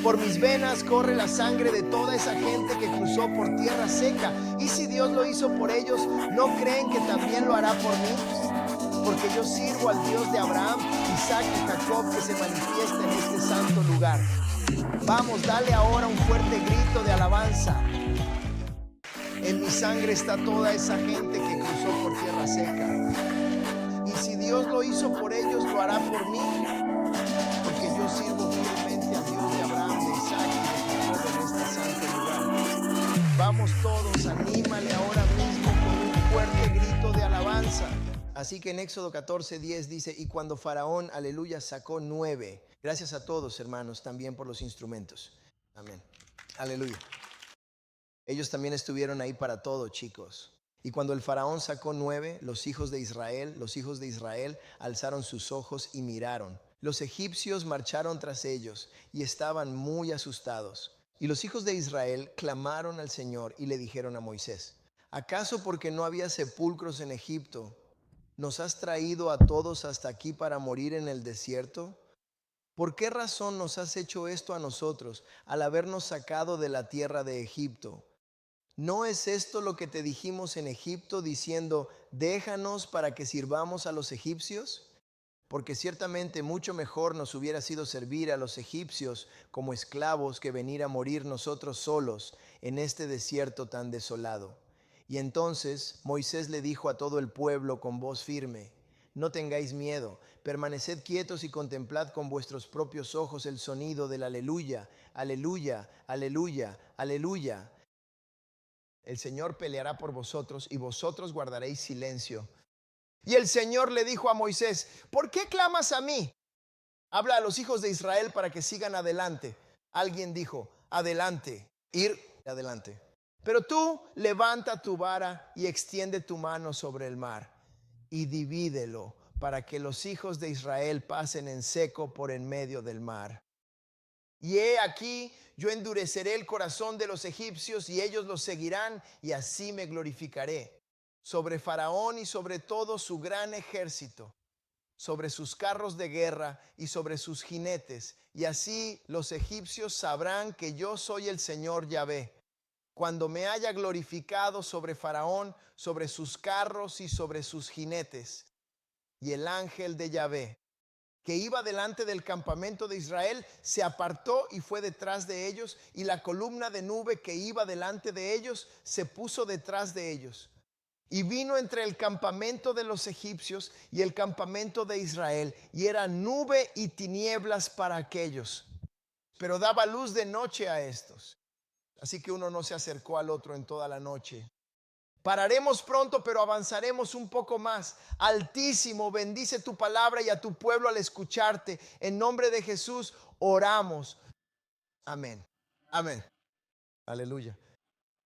Por mis venas corre la sangre de toda esa gente que cruzó por tierra seca. Y si Dios lo hizo por ellos, ¿no creen que también lo hará por mí? Porque yo sirvo al Dios de Abraham, Isaac y Jacob, que se manifiesta en este santo lugar. Vamos, dale ahora un fuerte grito de alabanza. En mi sangre está toda esa gente que cruzó por tierra seca. Y si Dios lo hizo por ellos, lo hará por mí. Porque yo sirvo fielmente al Dios de Abraham, de Isaac y de Jacob en este santo lugar. Vamos todos, anímale ahora mismo con un fuerte grito de alabanza. Así que en Éxodo 14:10 dice, y cuando Faraón, aleluya, sacó 9. Gracias a todos, hermanos, también por los instrumentos. Amén. Aleluya. Ellos también estuvieron ahí para todo, chicos. Y cuando el Faraón sacó 9, los hijos de Israel alzaron sus ojos y miraron. Los egipcios marcharon tras ellos y estaban muy asustados. Y los hijos de Israel clamaron al Señor y le dijeron a Moisés, ¿acaso porque no había sepulcros en Egipto, nos has traído a todos hasta aquí para morir en el desierto? ¿Por qué razón nos has hecho esto a nosotros al habernos sacado de la tierra de Egipto? ¿No es esto lo que te dijimos en Egipto diciendo, déjanos para que sirvamos a los egipcios? Porque ciertamente mucho mejor nos hubiera sido servir a los egipcios como esclavos que venir a morir nosotros solos en este desierto tan desolado. Y entonces Moisés le dijo a todo el pueblo con voz firme, no tengáis miedo, permaneced quietos y contemplad con vuestros propios ojos el sonido del aleluya, aleluya, aleluya, aleluya. El Señor peleará por vosotros y vosotros guardaréis silencio. Y el Señor le dijo a Moisés, ¿por qué clamas a mí? Habla a los hijos de Israel para que sigan adelante. Alguien dijo, adelante, ir adelante. Pero tú levanta tu vara y extiende tu mano sobre el mar y divídelo para que los hijos de Israel pasen en seco por en medio del mar. Y he aquí, yo endureceré el corazón de los egipcios y ellos los seguirán y así me glorificaré sobre Faraón y sobre todo su gran ejército, sobre sus carros de guerra y sobre sus jinetes. Y así los egipcios sabrán que yo soy el Señor Yahvé, cuando me haya glorificado sobre Faraón, sobre sus carros y sobre sus jinetes. Y el ángel de Yahvé, que iba delante del campamento de Israel, se apartó y fue detrás de ellos, y la columna de nube que iba delante de ellos se puso detrás de ellos. Y vino entre el campamento de los egipcios y el campamento de Israel, y era nube y tinieblas para aquellos, pero daba luz de noche a estos. Así que uno no se acercó al otro en toda la noche. Pararemos pronto, pero avanzaremos un poco más. Altísimo, bendice tu palabra y a tu pueblo al escucharte. En nombre de Jesús oramos. Amén. Amén. Aleluya.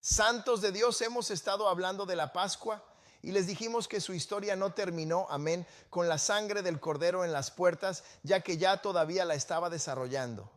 Santos de Dios, hemos estado hablando de la Pascua y les dijimos que su historia no terminó, amén, con la sangre del cordero en las puertas, ya que ya todavía la estaba desarrollando.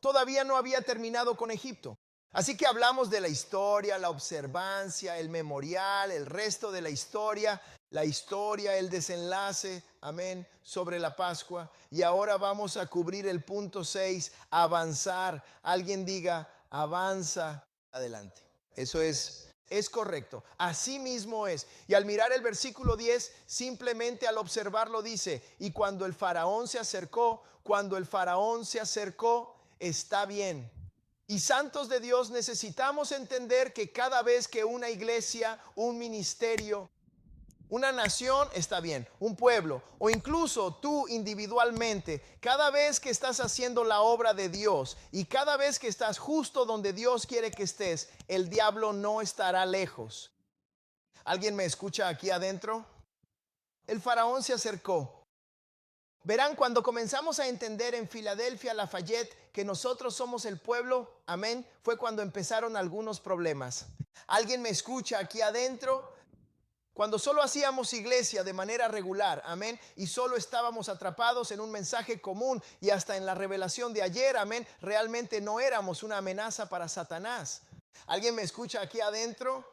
Todavía no había terminado con Egipto. Así que hablamos de la historia, la observancia, el memorial, el resto de la historia, el desenlace, amén, sobre la Pascua. Y ahora vamos a cubrir el punto 6, avanzar. Alguien diga, avanza adelante. Eso es correcto. Así mismo es. Y al mirar el versículo 10, simplemente al observarlo dice, y cuando el faraón se acercó, está bien. Y santos de Dios, necesitamos entender que cada vez que una iglesia, un ministerio, una nación, está bien, un pueblo, o incluso tú individualmente, cada vez que estás haciendo la obra de Dios y cada vez que estás justo donde Dios quiere que estés, el diablo no estará lejos. ¿Alguien me escucha aquí adentro? El faraón se acercó. Verán, cuando comenzamos a entender en Filadelfia, Lafayette, que nosotros somos el pueblo, amén, fue cuando empezaron algunos problemas. ¿Alguien me escucha aquí adentro? Cuando solo hacíamos iglesia de manera regular, amén, y solo estábamos atrapados en un mensaje común y hasta en la revelación de ayer, amén, realmente no éramos una amenaza para Satanás. ¿Alguien me escucha aquí adentro?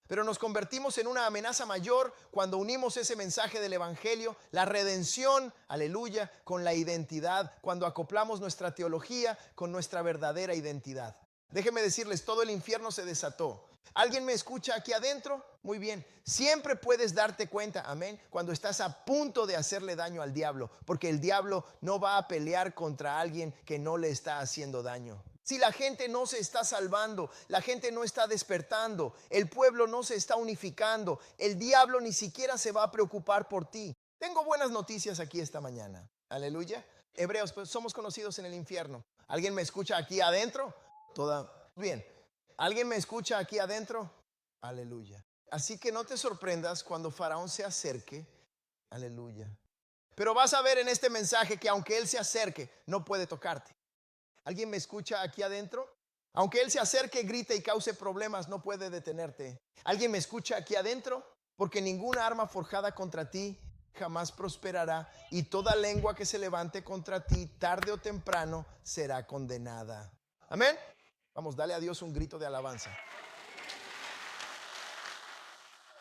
Pero nos convertimos en una amenaza mayor cuando unimos ese mensaje del evangelio, la redención, aleluya, con la identidad, cuando acoplamos nuestra teología con nuestra verdadera identidad. Déjenme decirles, todo el infierno se desató. ¿Alguien me escucha aquí adentro? Muy bien. Siempre puedes darte cuenta, amén, cuando estás a punto de hacerle daño al diablo, porque el diablo no va a pelear contra alguien que no le está haciendo daño. Si la gente no se está salvando, la gente no está despertando, el pueblo no se está unificando, el diablo ni siquiera se va a preocupar por ti. Tengo buenas noticias aquí esta mañana. Aleluya. Hebreos, pues somos conocidos en el infierno. ¿Alguien me escucha aquí adentro? Toda bien. ¿Alguien me escucha aquí adentro? Aleluya. Así que no te sorprendas cuando Faraón se acerque. Aleluya. Pero vas a ver en este mensaje que aunque él se acerque, no puede tocarte. ¿Alguien me escucha aquí adentro? Aunque él se acerque, grite y cause problemas, no puede detenerte. ¿Alguien me escucha aquí adentro? Porque ninguna arma forjada contra ti jamás prosperará, y toda lengua que se levante contra ti, tarde o temprano, será condenada. Amén. Vamos, dale a Dios un grito de alabanza.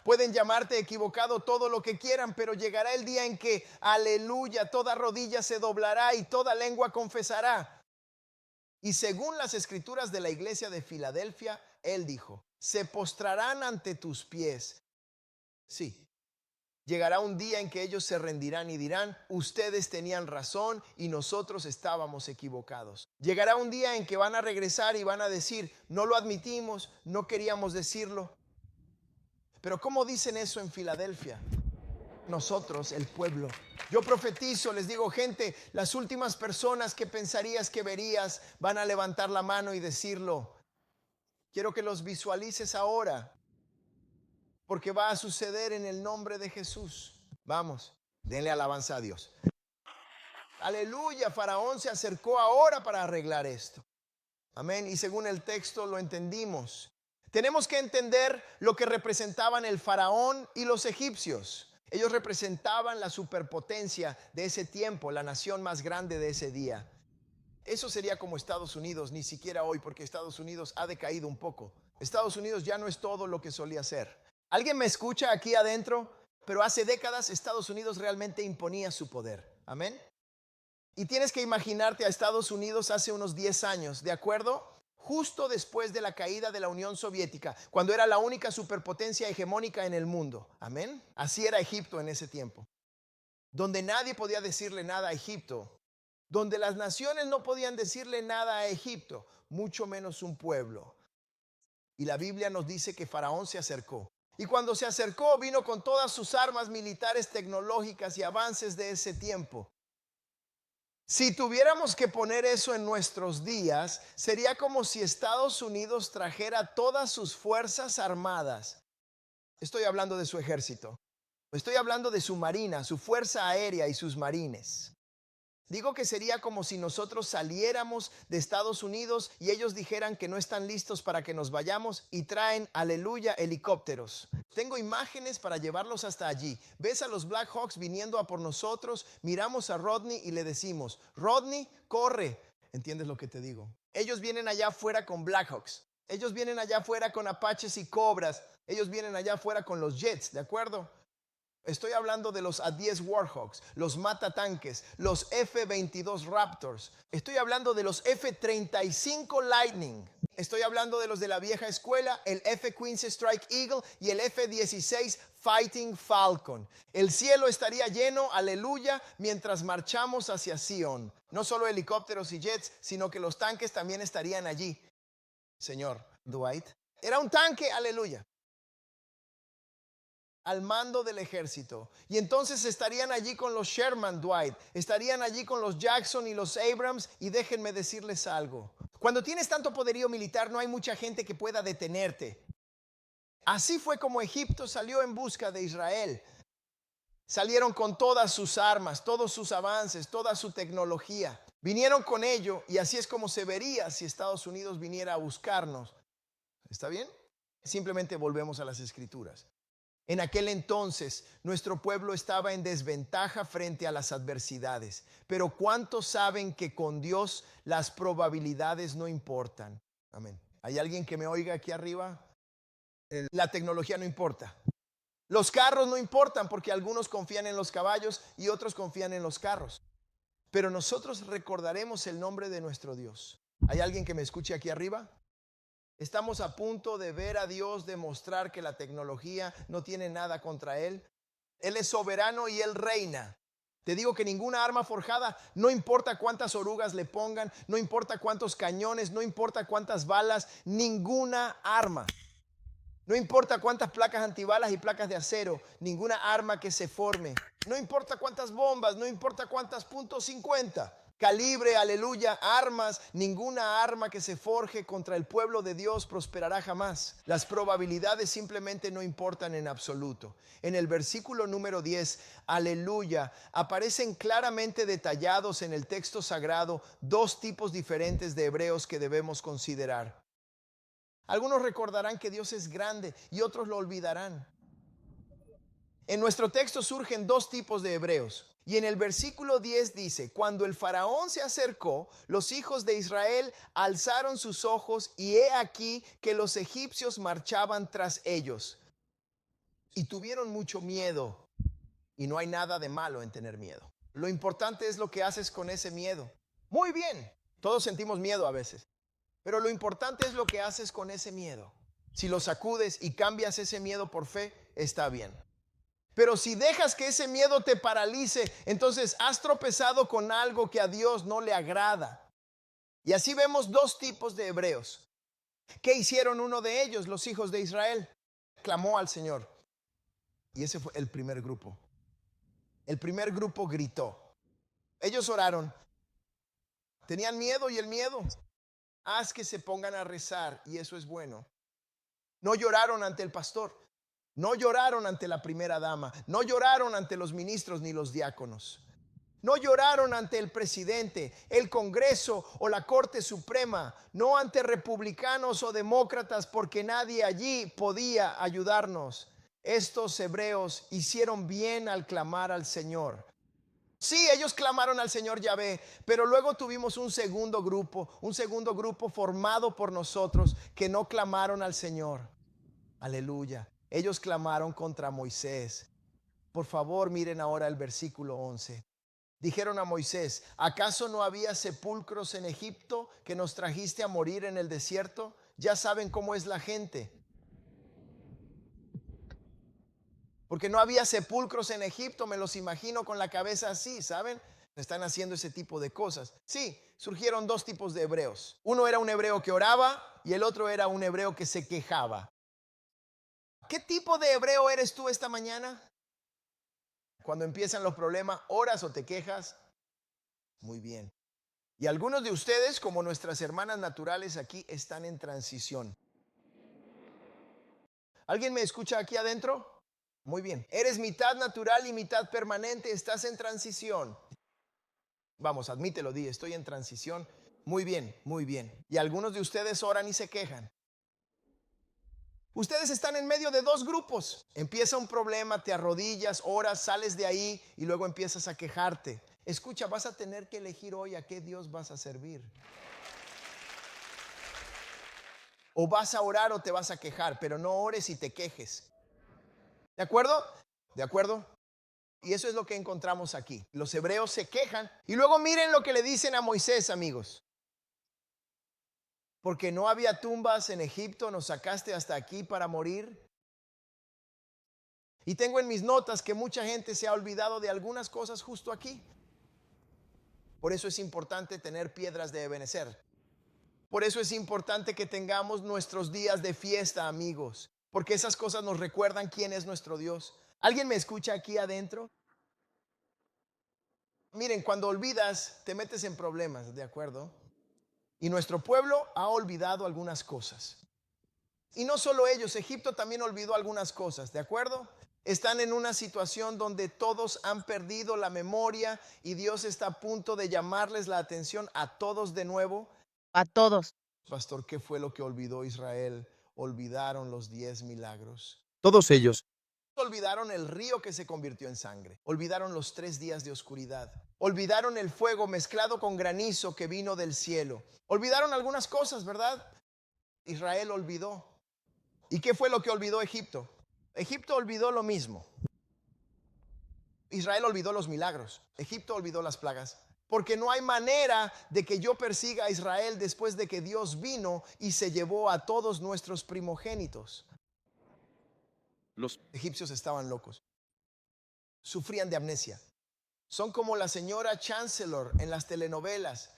Pueden llamarte equivocado todo lo que quieran, pero llegará el día en que, aleluya, toda rodilla se doblará y toda lengua confesará. Y según las escrituras de la iglesia de Filadelfia, él dijo, se postrarán ante tus pies. Sí, llegará un día en que ellos se rendirán y dirán, ustedes tenían razón y nosotros estábamos equivocados. Llegará un día en que van a regresar y van a decir, no lo admitimos, no queríamos decirlo. Pero ¿cómo dicen eso en Filadelfia? Nosotros, el pueblo. Yo profetizo, les digo, gente, las últimas personas que pensarías que verías van a levantar la mano y decirlo. Quiero que los visualices ahora, porque va a suceder en el nombre de Jesús. Vamos, denle alabanza a Dios. Aleluya, Faraón se acercó ahora para arreglar esto. Amén, y según el texto lo entendimos. Tenemos que entender lo que representaban el Faraón y los egipcios. Ellos representaban la superpotencia de ese tiempo, la nación más grande de ese día. Eso sería como Estados Unidos, ni siquiera hoy, porque Estados Unidos ha decaído un poco. Estados Unidos ya no es todo lo que solía ser. ¿Alguien me escucha aquí adentro? Pero hace décadas Estados Unidos realmente imponía su poder. Amén. Y tienes que imaginarte a Estados Unidos hace unos 10 años, ¿de acuerdo? Justo después de la caída de la Unión Soviética, cuando era la única superpotencia hegemónica en el mundo. Amén. Así era Egipto en ese tiempo, donde nadie podía decirle nada a Egipto, donde las naciones no podían decirle nada a Egipto, mucho menos un pueblo. Y la Biblia nos dice que Faraón se acercó. Y cuando se acercó, vino con todas sus armas militares, tecnológicas y avances de ese tiempo. Si tuviéramos que poner eso en nuestros días, sería como si Estados Unidos trajera todas sus fuerzas armadas. Estoy hablando de su ejército. Estoy hablando de su marina, su fuerza aérea y sus marines. Digo que sería como si nosotros saliéramos de Estados Unidos y ellos dijeran que no están listos para que nos vayamos y traen, aleluya, helicópteros. Tengo imágenes para llevarlos hasta allí. Ves a los Black Hawks viniendo a por nosotros, miramos a Rodney y le decimos, Rodney, corre. ¿Entiendes lo que te digo? Ellos vienen allá afuera con Black Hawks. Ellos vienen allá afuera con Apaches y Cobras. Ellos vienen allá afuera con los Jets, ¿de acuerdo? Estoy hablando de los A-10 Warhawks, los matatanques, los F-22 Raptors. Estoy hablando de los F-35 Lightning. Estoy hablando de los de la vieja escuela, el F-15 Strike Eagle y el F-16 Fighting Falcon. El cielo estaría lleno, aleluya, mientras marchamos hacia Sion. No solo helicópteros y jets, sino que los tanques también estarían allí. Señor Dwight, era un tanque, aleluya, al mando del ejército. Y entonces estarían allí con los Sherman, Dwight. Estarían allí con los Jackson y los Abrams. Y déjenme decirles algo. Cuando tienes tanto poderío militar, no hay mucha gente que pueda detenerte. Así fue como Egipto salió en busca de Israel. Salieron con todas sus armas, todos sus avances, toda su tecnología. Vinieron con ello y así es como se vería si Estados Unidos viniera a buscarnos. ¿Está bien? Simplemente volvemos a las escrituras. En aquel entonces, nuestro pueblo estaba en desventaja frente a las adversidades. Pero ¿cuántos saben que con Dios las probabilidades no importan? Amén. ¿Hay alguien que me oiga aquí arriba? La tecnología no importa. Los carros no importan porque algunos confían en los caballos y otros confían en los carros. Pero nosotros recordaremos el nombre de nuestro Dios. ¿Hay alguien que me escuche aquí arriba? Estamos a punto de ver a Dios demostrar que la tecnología no tiene nada contra Él. Él es soberano y Él reina. Te digo que ninguna arma forjada, no importa cuántas orugas le pongan, no importa cuántos cañones, no importa cuántas balas, ninguna arma. No importa cuántas placas antibalas y placas de acero, ninguna arma que se forme. No importa cuántas bombas, no importa cuántas .50 calibre, aleluya, armas, ninguna arma que se forje contra el pueblo de Dios prosperará jamás. Las probabilidades simplemente no importan en absoluto. En el versículo número 10, aleluya, aparecen claramente detallados en el texto sagrado dos tipos diferentes de hebreos que debemos considerar. Algunos recordarán que Dios es grande y otros lo olvidarán. En nuestro texto surgen dos tipos de hebreos. Y en el versículo 10 dice, cuando el faraón se acercó, los hijos de Israel alzaron sus ojos y he aquí que los egipcios marchaban tras ellos. Y tuvieron mucho miedo. Y no hay nada de malo en tener miedo. Lo importante es lo que haces con ese miedo. Muy bien, todos sentimos miedo a veces. Pero lo importante es lo que haces con ese miedo. Si lo sacudes y cambias ese miedo por fe, está bien. Pero si dejas que ese miedo te paralice, entonces has tropezado con algo que a Dios no le agrada. Y así vemos dos tipos de hebreos. ¿Qué hicieron uno de ellos, los hijos de Israel? Clamó al Señor. Y ese fue el primer grupo. El primer grupo gritó. Ellos oraron. Tenían miedo y el miedo haz que se pongan a rezar y eso es bueno. No lloraron ante el pastor. No lloraron ante la primera dama, no lloraron ante los ministros ni los diáconos. No lloraron ante el presidente, el Congreso o la Corte Suprema, no ante republicanos o demócratas porque nadie allí podía ayudarnos. Estos hebreos hicieron bien al clamar al Señor. Sí, ellos clamaron al Señor Yahvé, pero luego tuvimos un segundo grupo formado por nosotros que no clamaron al Señor. Aleluya. Ellos clamaron contra Moisés. Por favor, miren ahora el versículo 11. Dijeron a Moisés, ¿acaso no había sepulcros en Egipto que nos trajiste a morir en el desierto? Ya saben cómo es la gente. Porque no había sepulcros en Egipto, me los imagino con la cabeza así, ¿saben? Están haciendo ese tipo de cosas. Sí, surgieron dos tipos de hebreos. Uno era un hebreo que oraba y el otro era un hebreo que se quejaba. ¿Qué tipo de hebreo eres tú esta mañana? Cuando empiezan los problemas, ¿oras o te quejas? Muy bien. Y algunos de ustedes, como nuestras hermanas naturales aquí, están en transición. ¿Alguien me escucha aquí adentro? Muy bien. Eres mitad natural y mitad permanente, estás en transición. Vamos, admítelo, di, estoy en transición. Muy bien, muy bien. Y algunos de ustedes oran y se quejan. Ustedes están en medio de dos grupos. Empieza un problema, te arrodillas, oras, sales de ahí y luego empiezas a quejarte. Escucha, vas a tener que elegir hoy a qué Dios vas a servir. O vas a orar o te vas a quejar, pero no ores y te quejes. ¿De acuerdo? ¿De acuerdo? Y eso es lo que encontramos aquí. Los hebreos se quejan y luego miren lo que le dicen a Moisés, amigos. Porque no había tumbas en Egipto, nos sacaste hasta aquí para morir. Y tengo en mis notas que mucha gente se ha olvidado de algunas cosas justo aquí. Por eso es importante tener piedras de Ebenezer. Por eso es importante que tengamos nuestros días de fiesta, amigos. Porque esas cosas nos recuerdan quién es nuestro Dios. ¿Alguien me escucha aquí adentro? Miren, cuando olvidas, te metes en problemas, ¿de acuerdo? Y nuestro pueblo ha olvidado algunas cosas. Y no solo ellos, Egipto también olvidó algunas cosas, ¿de acuerdo? Están en una situación donde todos han perdido la memoria y Dios está a punto de llamarles la atención a todos de nuevo. A todos. Pastor, ¿qué fue lo que olvidó Israel? Olvidaron los 10 milagros. Todos ellos. Olvidaron el río que se convirtió en sangre. Olvidaron los 3 días de oscuridad. Olvidaron el fuego mezclado con granizo que vino del cielo. Olvidaron algunas cosas, ¿verdad? Israel olvidó. ¿Y qué fue lo que olvidó Egipto? Egipto olvidó lo mismo. Israel olvidó los milagros. Egipto olvidó las plagas. Porque no hay manera de que yo persiga a Israel después de que Dios vino y se llevó a todos nuestros primogénitos. Los egipcios estaban locos. Sufrían de amnesia. Son como la señora Chancellor en las telenovelas.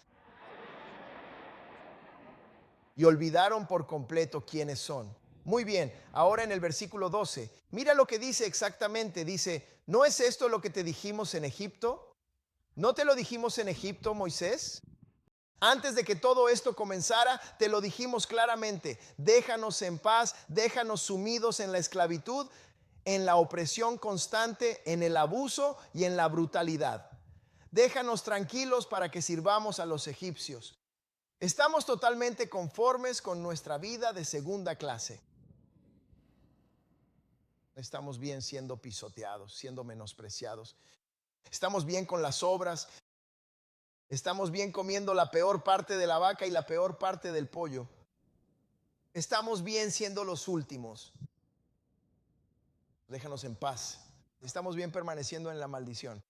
Y olvidaron por completo quiénes son. Muy bien, ahora en el versículo 12, mira lo que dice exactamente. Dice, ¿no es esto lo que te dijimos en Egipto? ¿No te lo dijimos en Egipto, Moisés? Antes de que todo esto comenzara, te lo dijimos claramente. Déjanos en paz, déjanos sumidos en la esclavitud, en la opresión constante, en el abuso y en la brutalidad. Déjanos tranquilos para que sirvamos a los egipcios. Estamos totalmente conformes con nuestra vida de segunda clase. Estamos bien siendo pisoteados, siendo menospreciados. Estamos bien con las obras. Estamos bien comiendo la peor parte de la vaca y la peor parte del pollo. Estamos bien siendo los últimos. Déjanos en paz. Estamos bien permaneciendo en la maldición.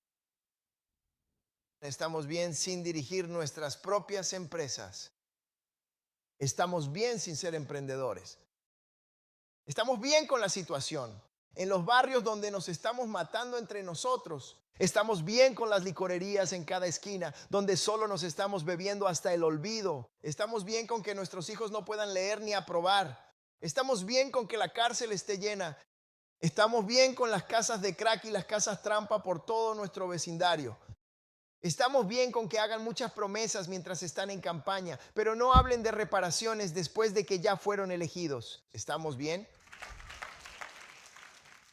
Estamos bien sin dirigir nuestras propias empresas. Estamos bien sin ser emprendedores. Estamos bien con la situación. En los barrios donde nos estamos matando entre nosotros, estamos bien con las licorerías en cada esquina, donde solo nos estamos bebiendo hasta el olvido. Estamos bien con que nuestros hijos no puedan leer ni aprobar. Estamos bien con que la cárcel esté llena. Estamos bien con las casas de crack y las casas trampa por todo nuestro vecindario. Estamos bien con que hagan muchas promesas mientras están en campaña, pero no hablen de reparaciones después de que ya fueron elegidos. ¿Estamos bien?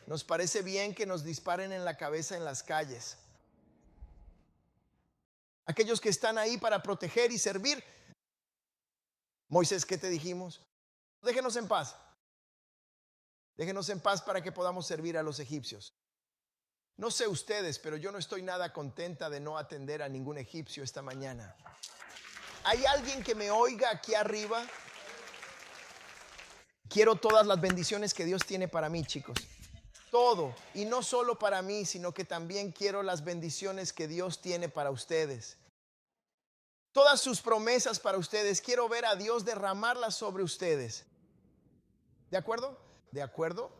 Nos parece bien que nos disparen en la cabeza en las calles. Aquellos que están ahí para proteger y servir. Moisés, ¿qué te dijimos? Déjenos en paz. Déjenos en paz para que podamos servir a los egipcios. No sé ustedes, pero yo no estoy nada contenta de no atender a ningún egipcio esta mañana. ¿Hay alguien que me oiga aquí arriba? Quiero todas las bendiciones que Dios tiene para mí, chicos. Todo, y no solo para mí, sino que también quiero las bendiciones que Dios tiene para ustedes. Todas sus promesas para ustedes, quiero ver a Dios derramarlas sobre ustedes. ¿De acuerdo? ¿De acuerdo?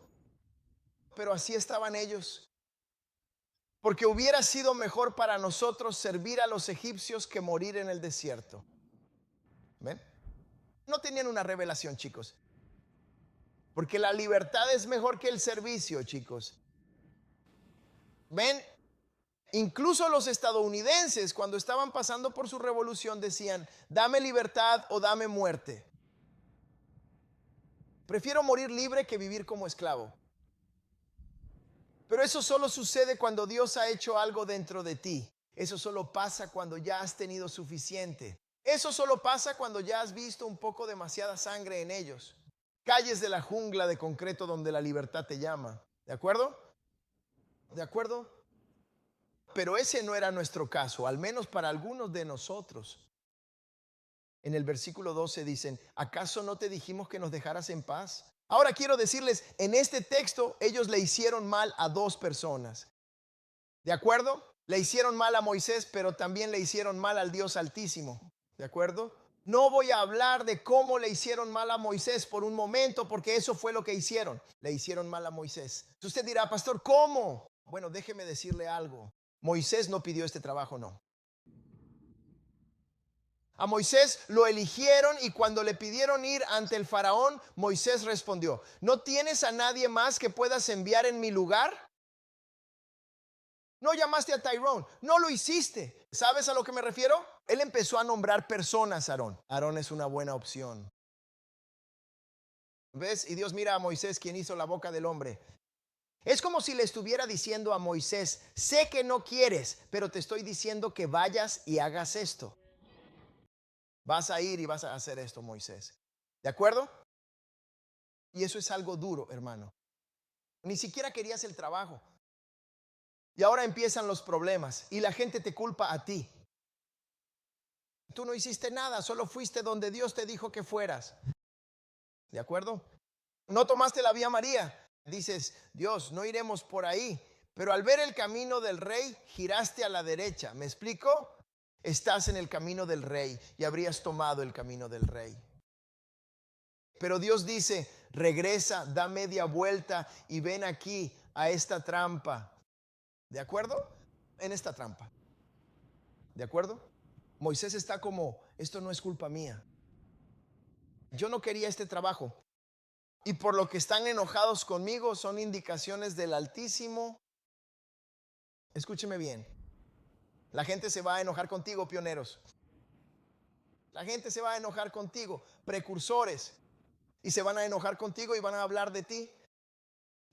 Pero así estaban ellos. Porque hubiera sido mejor para nosotros servir a los egipcios que morir en el desierto. ¿Ven? No tenían una revelación, chicos. Porque la libertad es mejor que el servicio, chicos. ¿Ven? Incluso los estadounidenses, cuando estaban pasando por su revolución, decían, dame libertad o dame muerte. Prefiero morir libre que vivir como esclavo. Pero eso solo sucede cuando Dios ha hecho algo dentro de ti. Eso solo pasa cuando ya has tenido suficiente. Eso solo pasa cuando ya has visto un poco demasiada sangre en ellos. Calles de la jungla de concreto donde la libertad te llama. ¿De acuerdo? ¿De acuerdo? Pero ese no era nuestro caso, al menos para algunos de nosotros. En el versículo 12 dicen, ¿acaso no te dijimos que nos dejaras en paz? Ahora quiero decirles, en este texto ellos le hicieron mal a dos personas. ¿De acuerdo? Le hicieron mal a Moisés, pero también le hicieron mal al Dios Altísimo. ¿De acuerdo? No voy a hablar de cómo le hicieron mal a Moisés por un momento, porque eso fue lo que hicieron. Le hicieron mal a Moisés. Usted dirá, pastor, ¿cómo? Bueno, déjeme decirle algo. Moisés no pidió este trabajo, no. A Moisés lo eligieron y cuando le pidieron ir ante el faraón, Moisés respondió, ¿no tienes a nadie más que puedas enviar en mi lugar? No llamaste a Tyrone, no lo hiciste. ¿Sabes a lo que me refiero? Él empezó a nombrar personas, Aarón. Aarón es una buena opción. ¿Ves? Y Dios mira a Moisés, quien hizo la boca del hombre. Es como si le estuviera diciendo a Moisés, sé que no quieres, pero te estoy diciendo que vayas y hagas esto. Vas a ir y vas a hacer esto, Moisés. ¿De acuerdo? Y eso es algo duro, hermano. Ni siquiera querías el trabajo. Y ahora empiezan los problemas y la gente te culpa a ti. Tú no hiciste nada, solo fuiste donde Dios te dijo que fueras. ¿De acuerdo? No tomaste la vía María. Dices, Dios, no iremos por ahí. Pero al ver el camino del rey, giraste a la derecha. ¿Me explico? Estás en el camino del rey y habrías tomado el camino del rey. Pero Dios dice, regresa, da media vuelta y ven aquí a esta trampa. ¿De acuerdo? En esta trampa. ¿De acuerdo? Moisés está como, esto no es culpa mía. Yo no quería este trabajo. Y por lo que están enojados conmigo son indicaciones del Altísimo. Escúcheme bien. La gente se va a enojar contigo, pioneros. La gente se va a enojar contigo, precursores. Y se van a enojar contigo y van a hablar de ti.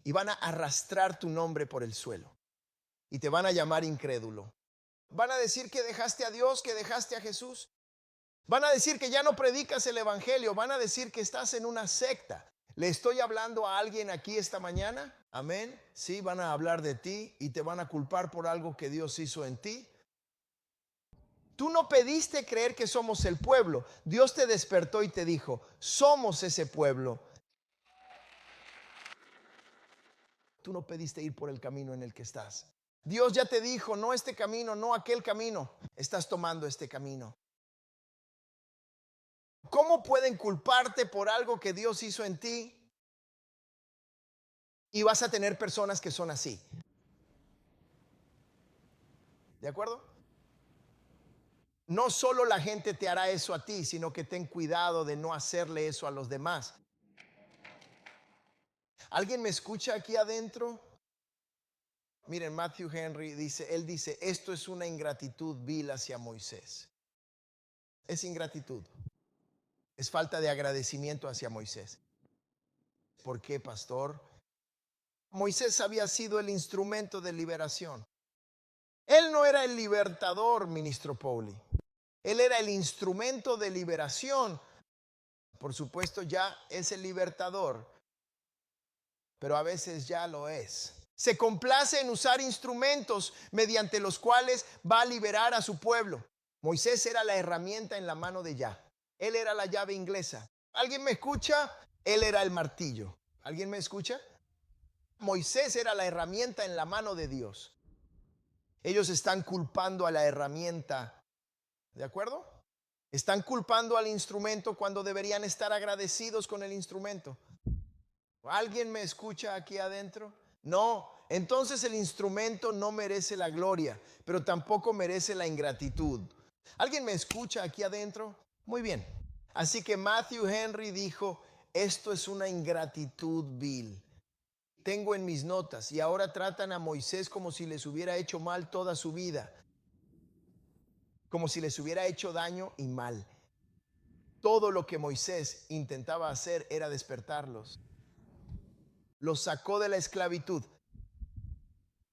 Y van a arrastrar tu nombre por el suelo. Y te van a llamar incrédulo. Van a decir que dejaste a Dios, que dejaste a Jesús. Van a decir que ya no predicas el evangelio. Van a decir que estás en una secta. ¿Le estoy hablando a alguien aquí esta mañana? Amén. Sí, van a hablar de ti y te van a culpar por algo que Dios hizo en ti. Tú no pediste creer que somos el pueblo. Dios te despertó y te dijo, somos ese pueblo. Tú no pediste ir por el camino en el que estás. Dios ya te dijo, no este camino, no aquel camino. Estás tomando este camino. ¿Cómo pueden culparte por algo que Dios hizo en ti? Y vas a tener personas que son así. ¿De acuerdo? No solo la gente te hará eso a ti, sino que ten cuidado de no hacerle eso a los demás. ¿Alguien me escucha aquí adentro? Miren, Matthew Henry él dice, esto es una ingratitud vil hacia Moisés. Es ingratitud. Es falta de agradecimiento hacia Moisés. ¿Por qué, pastor? Moisés había sido el instrumento de liberación. Él no era el libertador, ministro Pauli. Él era el instrumento de liberación. Por supuesto, ya es el libertador, pero a veces ya lo es. Se complace en usar instrumentos mediante los cuales va a liberar a su pueblo. Moisés era la herramienta en la mano de Yah. Él era la llave inglesa. ¿Alguien me escucha? Él era el martillo. ¿Alguien me escucha? Moisés era la herramienta en la mano de Dios. Ellos están culpando a la herramienta. ¿De acuerdo? Están culpando al instrumento cuando deberían estar agradecidos con el instrumento. ¿Alguien me escucha aquí adentro? No, entonces el instrumento no merece la gloria, pero tampoco merece la ingratitud. ¿Alguien me escucha aquí adentro? Muy bien. Así que Matthew Henry dijo, esto es una ingratitud vil. Tengo en mis notas, y ahora tratan a Moisés como si les hubiera hecho mal toda su vida. Como si les hubiera hecho daño y mal. Todo lo que Moisés intentaba hacer era despertarlos. Los sacó de la esclavitud.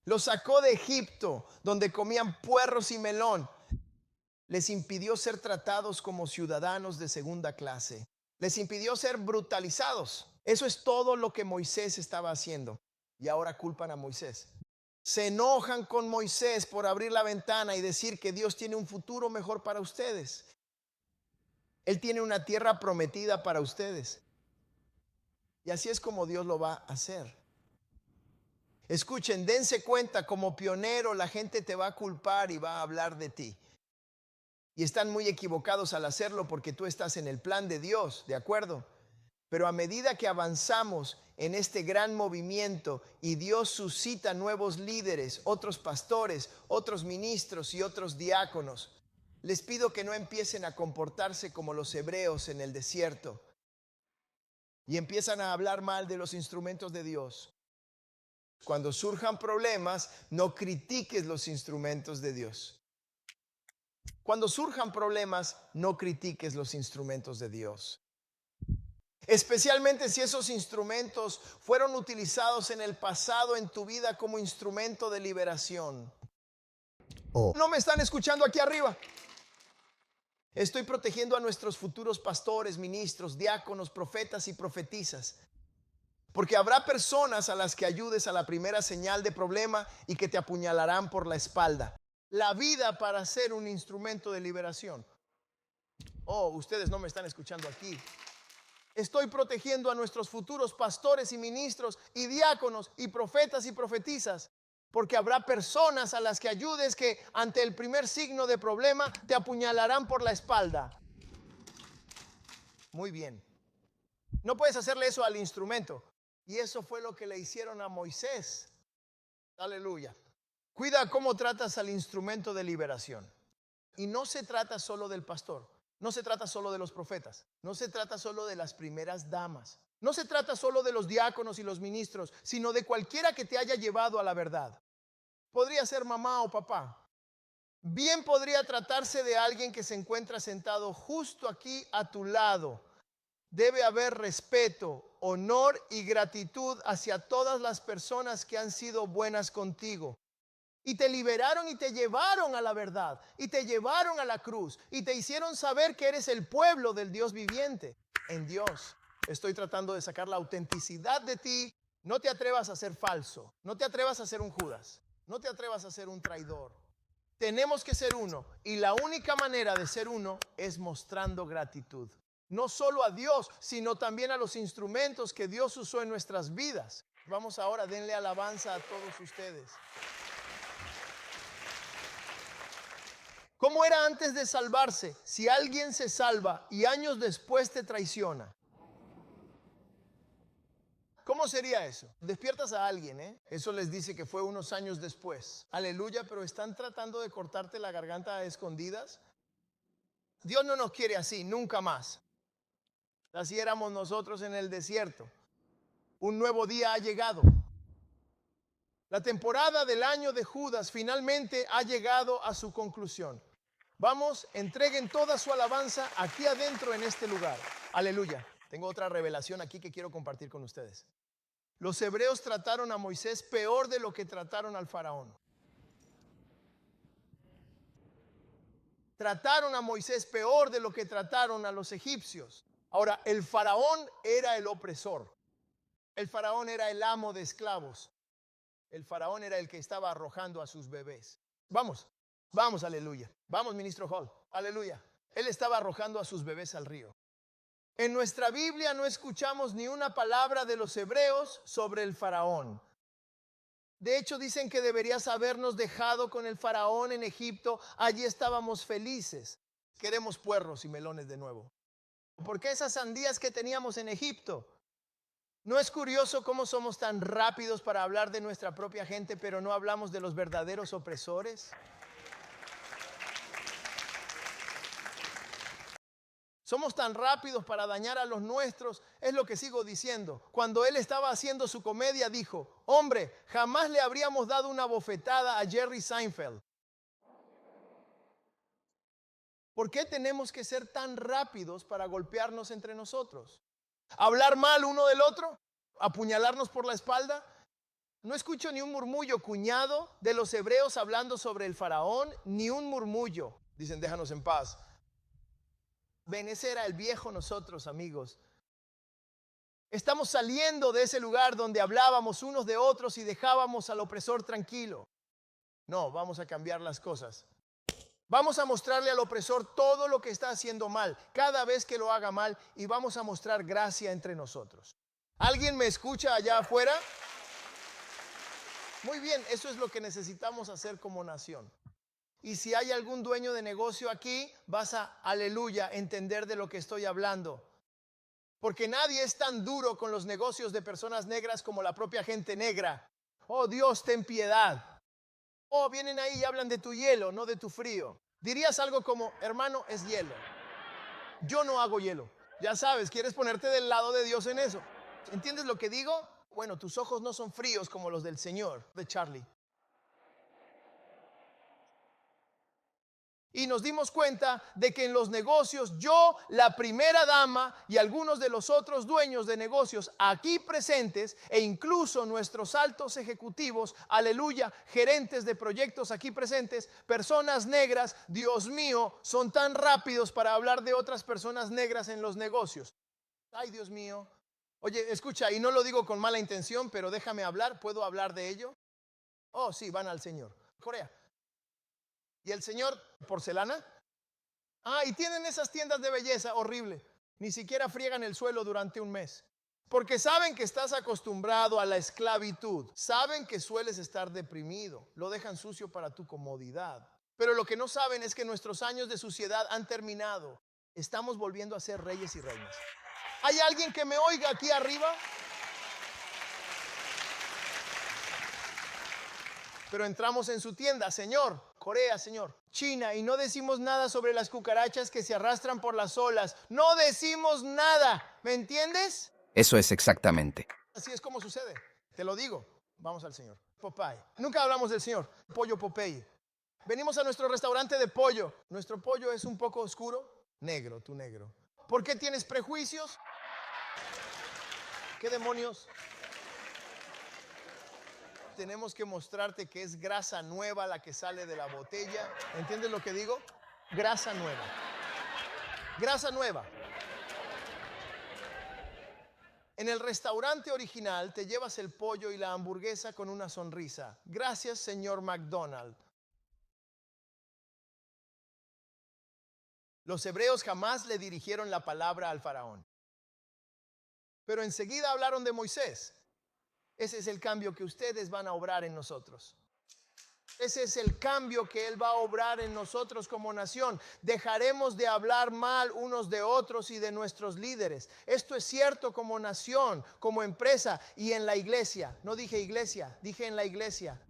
Los sacó de Egipto, donde comían puerros y melón. Les impidió ser tratados como ciudadanos de segunda clase. Les impidió ser brutalizados. Eso es todo lo que Moisés estaba haciendo. Y ahora culpan a Moisés. Se enojan con Moisés por abrir la ventana y decir que Dios tiene un futuro mejor para ustedes. Él tiene una tierra prometida para ustedes. Y así es como Dios lo va a hacer. Escuchen, dense cuenta, como pionero la gente te va a culpar y va a hablar de ti. Y están muy equivocados al hacerlo porque tú estás en el plan de Dios, ¿de acuerdo? Pero a medida que avanzamos en este gran movimiento y Dios suscita nuevos líderes, otros pastores, otros ministros y otros diáconos, les pido que no empiecen a comportarse como los hebreos en el desierto y empiezan a hablar mal de los instrumentos de Dios. Cuando surjan problemas, no critiques los instrumentos de Dios. Cuando surjan problemas, no critiques los instrumentos de Dios. Especialmente si esos instrumentos fueron utilizados en el pasado en tu vida como instrumento de liberación. ¿No me están escuchando aquí arriba? Estoy protegiendo a nuestros futuros pastores, ministros, diáconos, profetas y profetisas. Porque habrá personas a las que ayudes a la primera señal de problema y que te apuñalarán por la espalda. La vida para ser un instrumento de liberación. Oh, ustedes no me están escuchando aquí. Estoy protegiendo a nuestros futuros pastores y ministros y diáconos y profetas y profetizas, porque habrá personas a las que ayudes que ante el primer signo de problema te apuñalarán por la espalda. Muy bien. No puedes hacerle eso al instrumento. Y eso fue lo que le hicieron a Moisés. Aleluya. Cuida cómo tratas al instrumento de liberación. Y no se trata solo del pastor. No se trata solo de los profetas. No se trata solo de las primeras damas. No se trata solo de los diáconos y los ministros, sino de cualquiera que te haya llevado a la verdad. Podría ser mamá o papá. Bien podría tratarse de alguien que se encuentra sentado justo aquí a tu lado. Debe haber respeto, honor y gratitud hacia todas las personas que han sido buenas contigo. Y te liberaron y te llevaron a la verdad. Y te llevaron a la cruz. Y te hicieron saber que eres el pueblo del Dios viviente. En Dios estoy tratando de sacar la autenticidad de ti. No te atrevas a ser falso. No te atrevas a ser un Judas. No te atrevas a ser un traidor. Tenemos que ser uno. Y la única manera de ser uno es mostrando gratitud. No solo a Dios, sino también a los instrumentos que Dios usó en nuestras vidas. Vamos ahora, denle alabanza a todos ustedes. ¿Cómo era antes de salvarse? Si alguien se salva y años después te traiciona, ¿cómo sería eso? Despiertas a alguien, ¿eh? Eso les dice que fue unos años después. Aleluya, pero están tratando de cortarte la garganta a escondidas. Dios no nos quiere así, nunca más. Así éramos nosotros en el desierto. Un nuevo día ha llegado. La temporada del año de Judas finalmente ha llegado a su conclusión. Vamos, entreguen toda su alabanza aquí adentro en este lugar. Aleluya. Tengo otra revelación aquí que quiero compartir con ustedes. Los hebreos trataron a Moisés peor de lo que trataron al faraón. Trataron a Moisés peor de lo que trataron a los egipcios. Ahora, el faraón era el opresor. El faraón era el amo de esclavos. El faraón era el que estaba arrojando a sus bebés. Vamos, aleluya. Vamos, ministro Hall, aleluya. Él estaba arrojando a sus bebés al río. En nuestra Biblia no escuchamos ni una palabra de los hebreos sobre el faraón. De hecho, dicen que deberías habernos dejado con el faraón en Egipto. Allí estábamos felices. Queremos puerros y melones de nuevo. ¿Por qué esas sandías que teníamos en Egipto? ¿No es curioso cómo somos tan rápidos para hablar de nuestra propia gente, pero no hablamos de los verdaderos opresores? Somos tan rápidos para dañar a los nuestros, es lo que sigo diciendo. Cuando él estaba haciendo su comedia, dijo, hombre, jamás le habríamos dado una bofetada a Jerry Seinfeld. ¿Por qué tenemos que ser tan rápidos para golpearnos entre nosotros? ¿Hablar mal uno del otro? ¿Apuñalarnos por la espalda? No escucho ni un murmullo, cuñado, de los hebreos hablando sobre el faraón, ni un murmullo. Dicen, déjanos en paz. Ven, ese era el viejo nosotros, amigos. Estamos saliendo de ese lugar donde hablábamos unos de otros y dejábamos al opresor tranquilo. No, vamos a cambiar las cosas. Vamos a mostrarle al opresor todo lo que está haciendo mal, cada vez que lo haga mal, y vamos a mostrar gracia entre nosotros. ¿Alguien me escucha allá afuera? Muy bien, eso es lo que necesitamos hacer como nación. Y si hay algún dueño de negocio aquí, vas a, aleluya, entender de lo que estoy hablando. Porque nadie es tan duro con los negocios de personas negras como la propia gente negra. Oh, Dios, ten piedad. Oh, vienen ahí y hablan de tu hielo, no de tu frío. Dirías algo como, hermano, es hielo. Yo no hago hielo. Ya sabes, quieres ponerte del lado de Dios en eso. ¿Entiendes lo que digo? Bueno, tus ojos no son fríos como los del Señor, de Charlie. Y nos dimos cuenta de que en los negocios yo, la primera dama y algunos de los otros dueños de negocios aquí presentes e incluso nuestros altos ejecutivos, aleluya, gerentes de proyectos aquí presentes, personas negras, Dios mío, son tan rápidos para hablar de otras personas negras en los negocios. Ay, Dios mío. Oye, escucha, y no lo digo con mala intención, pero déjame hablar, ¿puedo hablar de ello? Oh, sí, van al Señor. Corea. ¿Y el señor porcelana? Ah, y tienen esas tiendas de belleza, horrible. Ni siquiera friegan el suelo durante un mes. Porque saben que estás acostumbrado a la esclavitud. Saben que sueles estar deprimido. Lo dejan sucio para tu comodidad. Pero lo que no saben es que nuestros años de suciedad han terminado. Estamos volviendo a ser reyes y reinas. ¿Hay alguien que me oiga aquí arriba? Pero entramos en su tienda, Señor, Corea, Señor, China, y no decimos nada sobre las cucarachas que se arrastran por las olas. No decimos nada, ¿me entiendes? Eso es exactamente. Así es como sucede, te lo digo. Vamos al Señor. Popeye. Nunca hablamos del Señor. Pollo Popeye. Venimos a nuestro restaurante de pollo. Nuestro pollo es un poco oscuro. Negro, tú negro. ¿Por qué tienes prejuicios? ¿Qué demonios? Tenemos que mostrarte que es grasa nueva la que sale de la botella. ¿Entiendes lo que digo? Grasa nueva. Grasa nueva. En el restaurante original te llevas el pollo y la hamburguesa con una sonrisa. Gracias, señor McDonald. Los hebreos jamás le dirigieron la palabra al faraón. Pero enseguida hablaron de Moisés. Ese es el cambio que ustedes van a obrar en nosotros. Ese es el cambio que Él va a obrar en nosotros como nación. Dejaremos de hablar mal unos de otros y de nuestros líderes. Esto es cierto como nación, como empresa y en la iglesia. No dije iglesia, dije en la iglesia.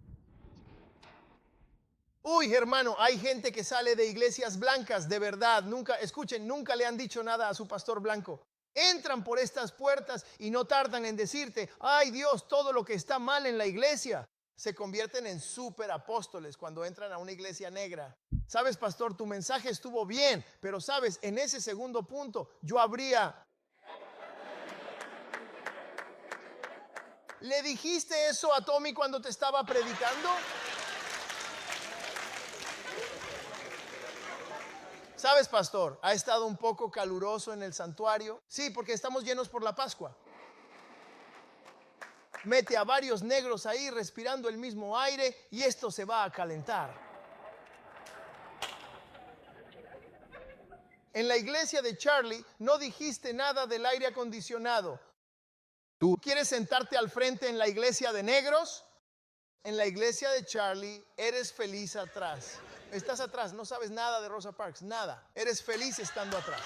Uy, hermano, hay gente que sale de iglesias blancas, de verdad. Escuchen, nunca le han dicho nada a su pastor blanco. Entran por estas puertas y no tardan en decirte, ay Dios, todo lo que está mal en la iglesia. Se convierten en superapóstoles cuando entran a una iglesia negra. Sabes, pastor, tu mensaje estuvo bien, pero sabes, en ese segundo punto yo habría... ¿Le dijiste eso a Tommy cuando te estaba predicando? ¿Sabes, pastor? ¿Ha estado un poco caluroso en el santuario? Sí, porque estamos llenos por la Pascua. Mete a varios negros ahí respirando el mismo aire y esto se va a calentar. En la iglesia de Charlie no dijiste nada del aire acondicionado. ¿Tú quieres sentarte al frente en la iglesia de negros? En la iglesia de Charlie eres feliz atrás. Estás atrás, no sabes nada de Rosa Parks, nada. Eres feliz estando atrás.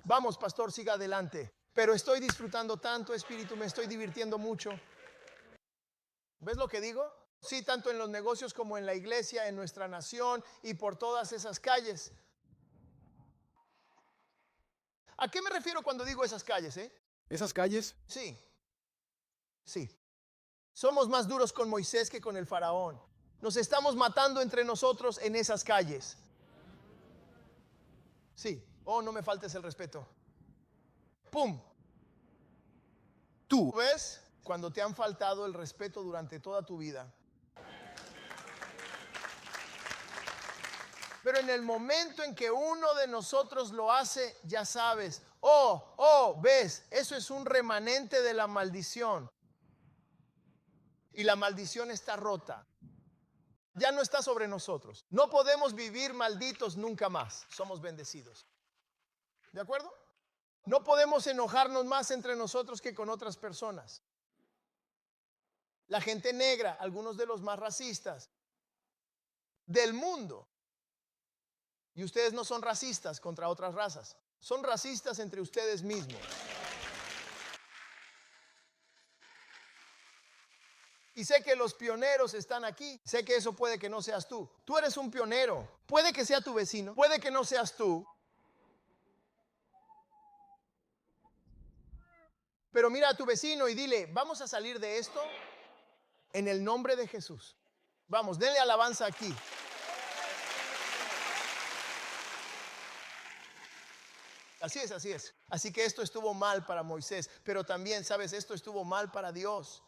Vamos, pastor, siga adelante. Pero estoy disfrutando tanto, espíritu, me estoy divirtiendo mucho. ¿Ves lo que digo? Sí, tanto en los negocios como en la iglesia, en nuestra nación y por todas esas calles. ¿A qué me refiero cuando digo esas calles, ¿Esas calles? Sí, sí. Somos más duros con Moisés que con el faraón. Nos estamos matando entre nosotros en esas calles. Sí. Oh, no me faltes el respeto. ¡Pum! ¿Tú ves cuando te han faltado el respeto durante toda tu vida? Pero en el momento en que uno de nosotros lo hace, ya sabes, ves, eso es un remanente de la maldición. Y la maldición está rota. Ya no está sobre nosotros. No podemos vivir malditos nunca más. Somos bendecidos. ¿De acuerdo? No podemos enojarnos más entre nosotros que con otras personas. La gente negra, algunos de los más racistas del mundo. Y ustedes no son racistas contra otras razas. Son racistas entre ustedes mismos. Y sé que los pioneros están aquí. Sé que eso puede que no seas tú. Tú eres un pionero. Puede que sea tu vecino. Puede que no seas tú. Pero mira a tu vecino y dile, vamos a salir de esto en el nombre de Jesús. Vamos, denle alabanza aquí. Así es, así es. Así que esto estuvo mal para Moisés, pero también, ¿sabes? Esto estuvo mal para Dios.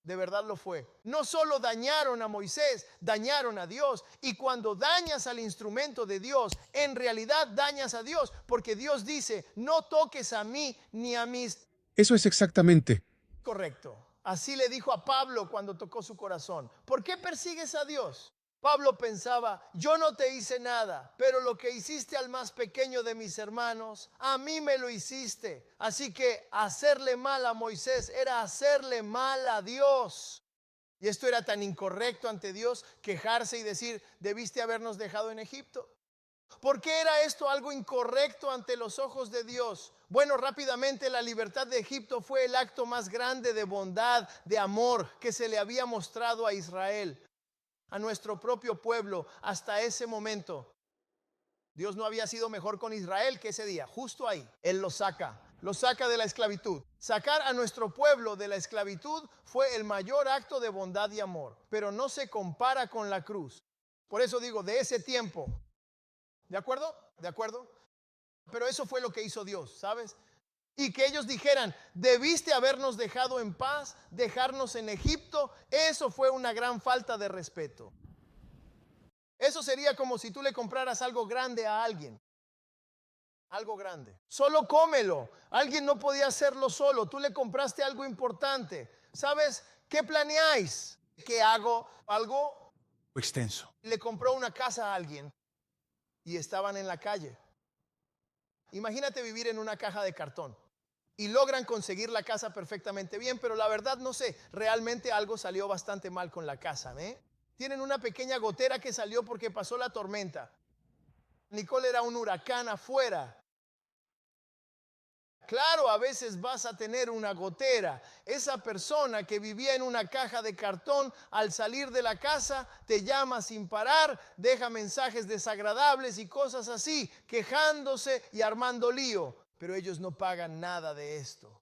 De verdad lo fue. No solo dañaron a Moisés, dañaron a Dios. Y cuando dañas al instrumento de Dios, en realidad dañas a Dios. Porque Dios dice, no toques a mí ni a mis... Eso es exactamente. Correcto. Así le dijo a Pablo cuando tocó su corazón. ¿Por qué persigues a Dios? Pablo pensaba, yo no te hice nada, pero lo que hiciste al más pequeño de mis hermanos, a mí me lo hiciste. Así que hacerle mal a Moisés era hacerle mal a Dios. Y esto era tan incorrecto ante Dios, quejarse y decir, debiste habernos dejado en Egipto. ¿Por qué era esto algo incorrecto ante los ojos de Dios? Bueno, rápidamente, la libertad de Egipto fue el acto más grande de bondad, de amor que se le había mostrado a Israel, a nuestro propio pueblo. Hasta ese momento Dios no había sido mejor con Israel que ese día. Justo ahí Él lo saca de la esclavitud. Sacar a nuestro pueblo de la esclavitud fue el mayor acto de bondad y amor, pero no se compara con la cruz. Por eso digo, de ese tiempo. ¿De acuerdo? ¿De acuerdo? Pero eso fue lo que hizo Dios, ¿sabes? Y que ellos dijeran, debiste habernos dejado en paz, dejarnos en Egipto. Eso fue una gran falta de respeto. Eso sería como si tú le compraras algo grande a alguien. Algo grande. Solo cómelo. Alguien no podía hacerlo solo. Tú le compraste algo importante. ¿Sabes qué planeáis? ¿Qué hago? Algo Extenso. le compró una casa a alguien y estaban en la calle. Imagínate vivir en una caja de cartón y logran conseguir la casa perfectamente bien, pero la verdad no sé, realmente algo salió bastante mal con la casa, ¿eh? Tienen una pequeña gotera que salió porque pasó la tormenta. Nicole, era un huracán afuera. Claro, a veces vas a tener una gotera. Esa persona que vivía en una caja de cartón, al salir de la casa, te llama sin parar, deja mensajes desagradables y cosas así, quejándose y armando lío. Pero ellos no pagan nada de esto.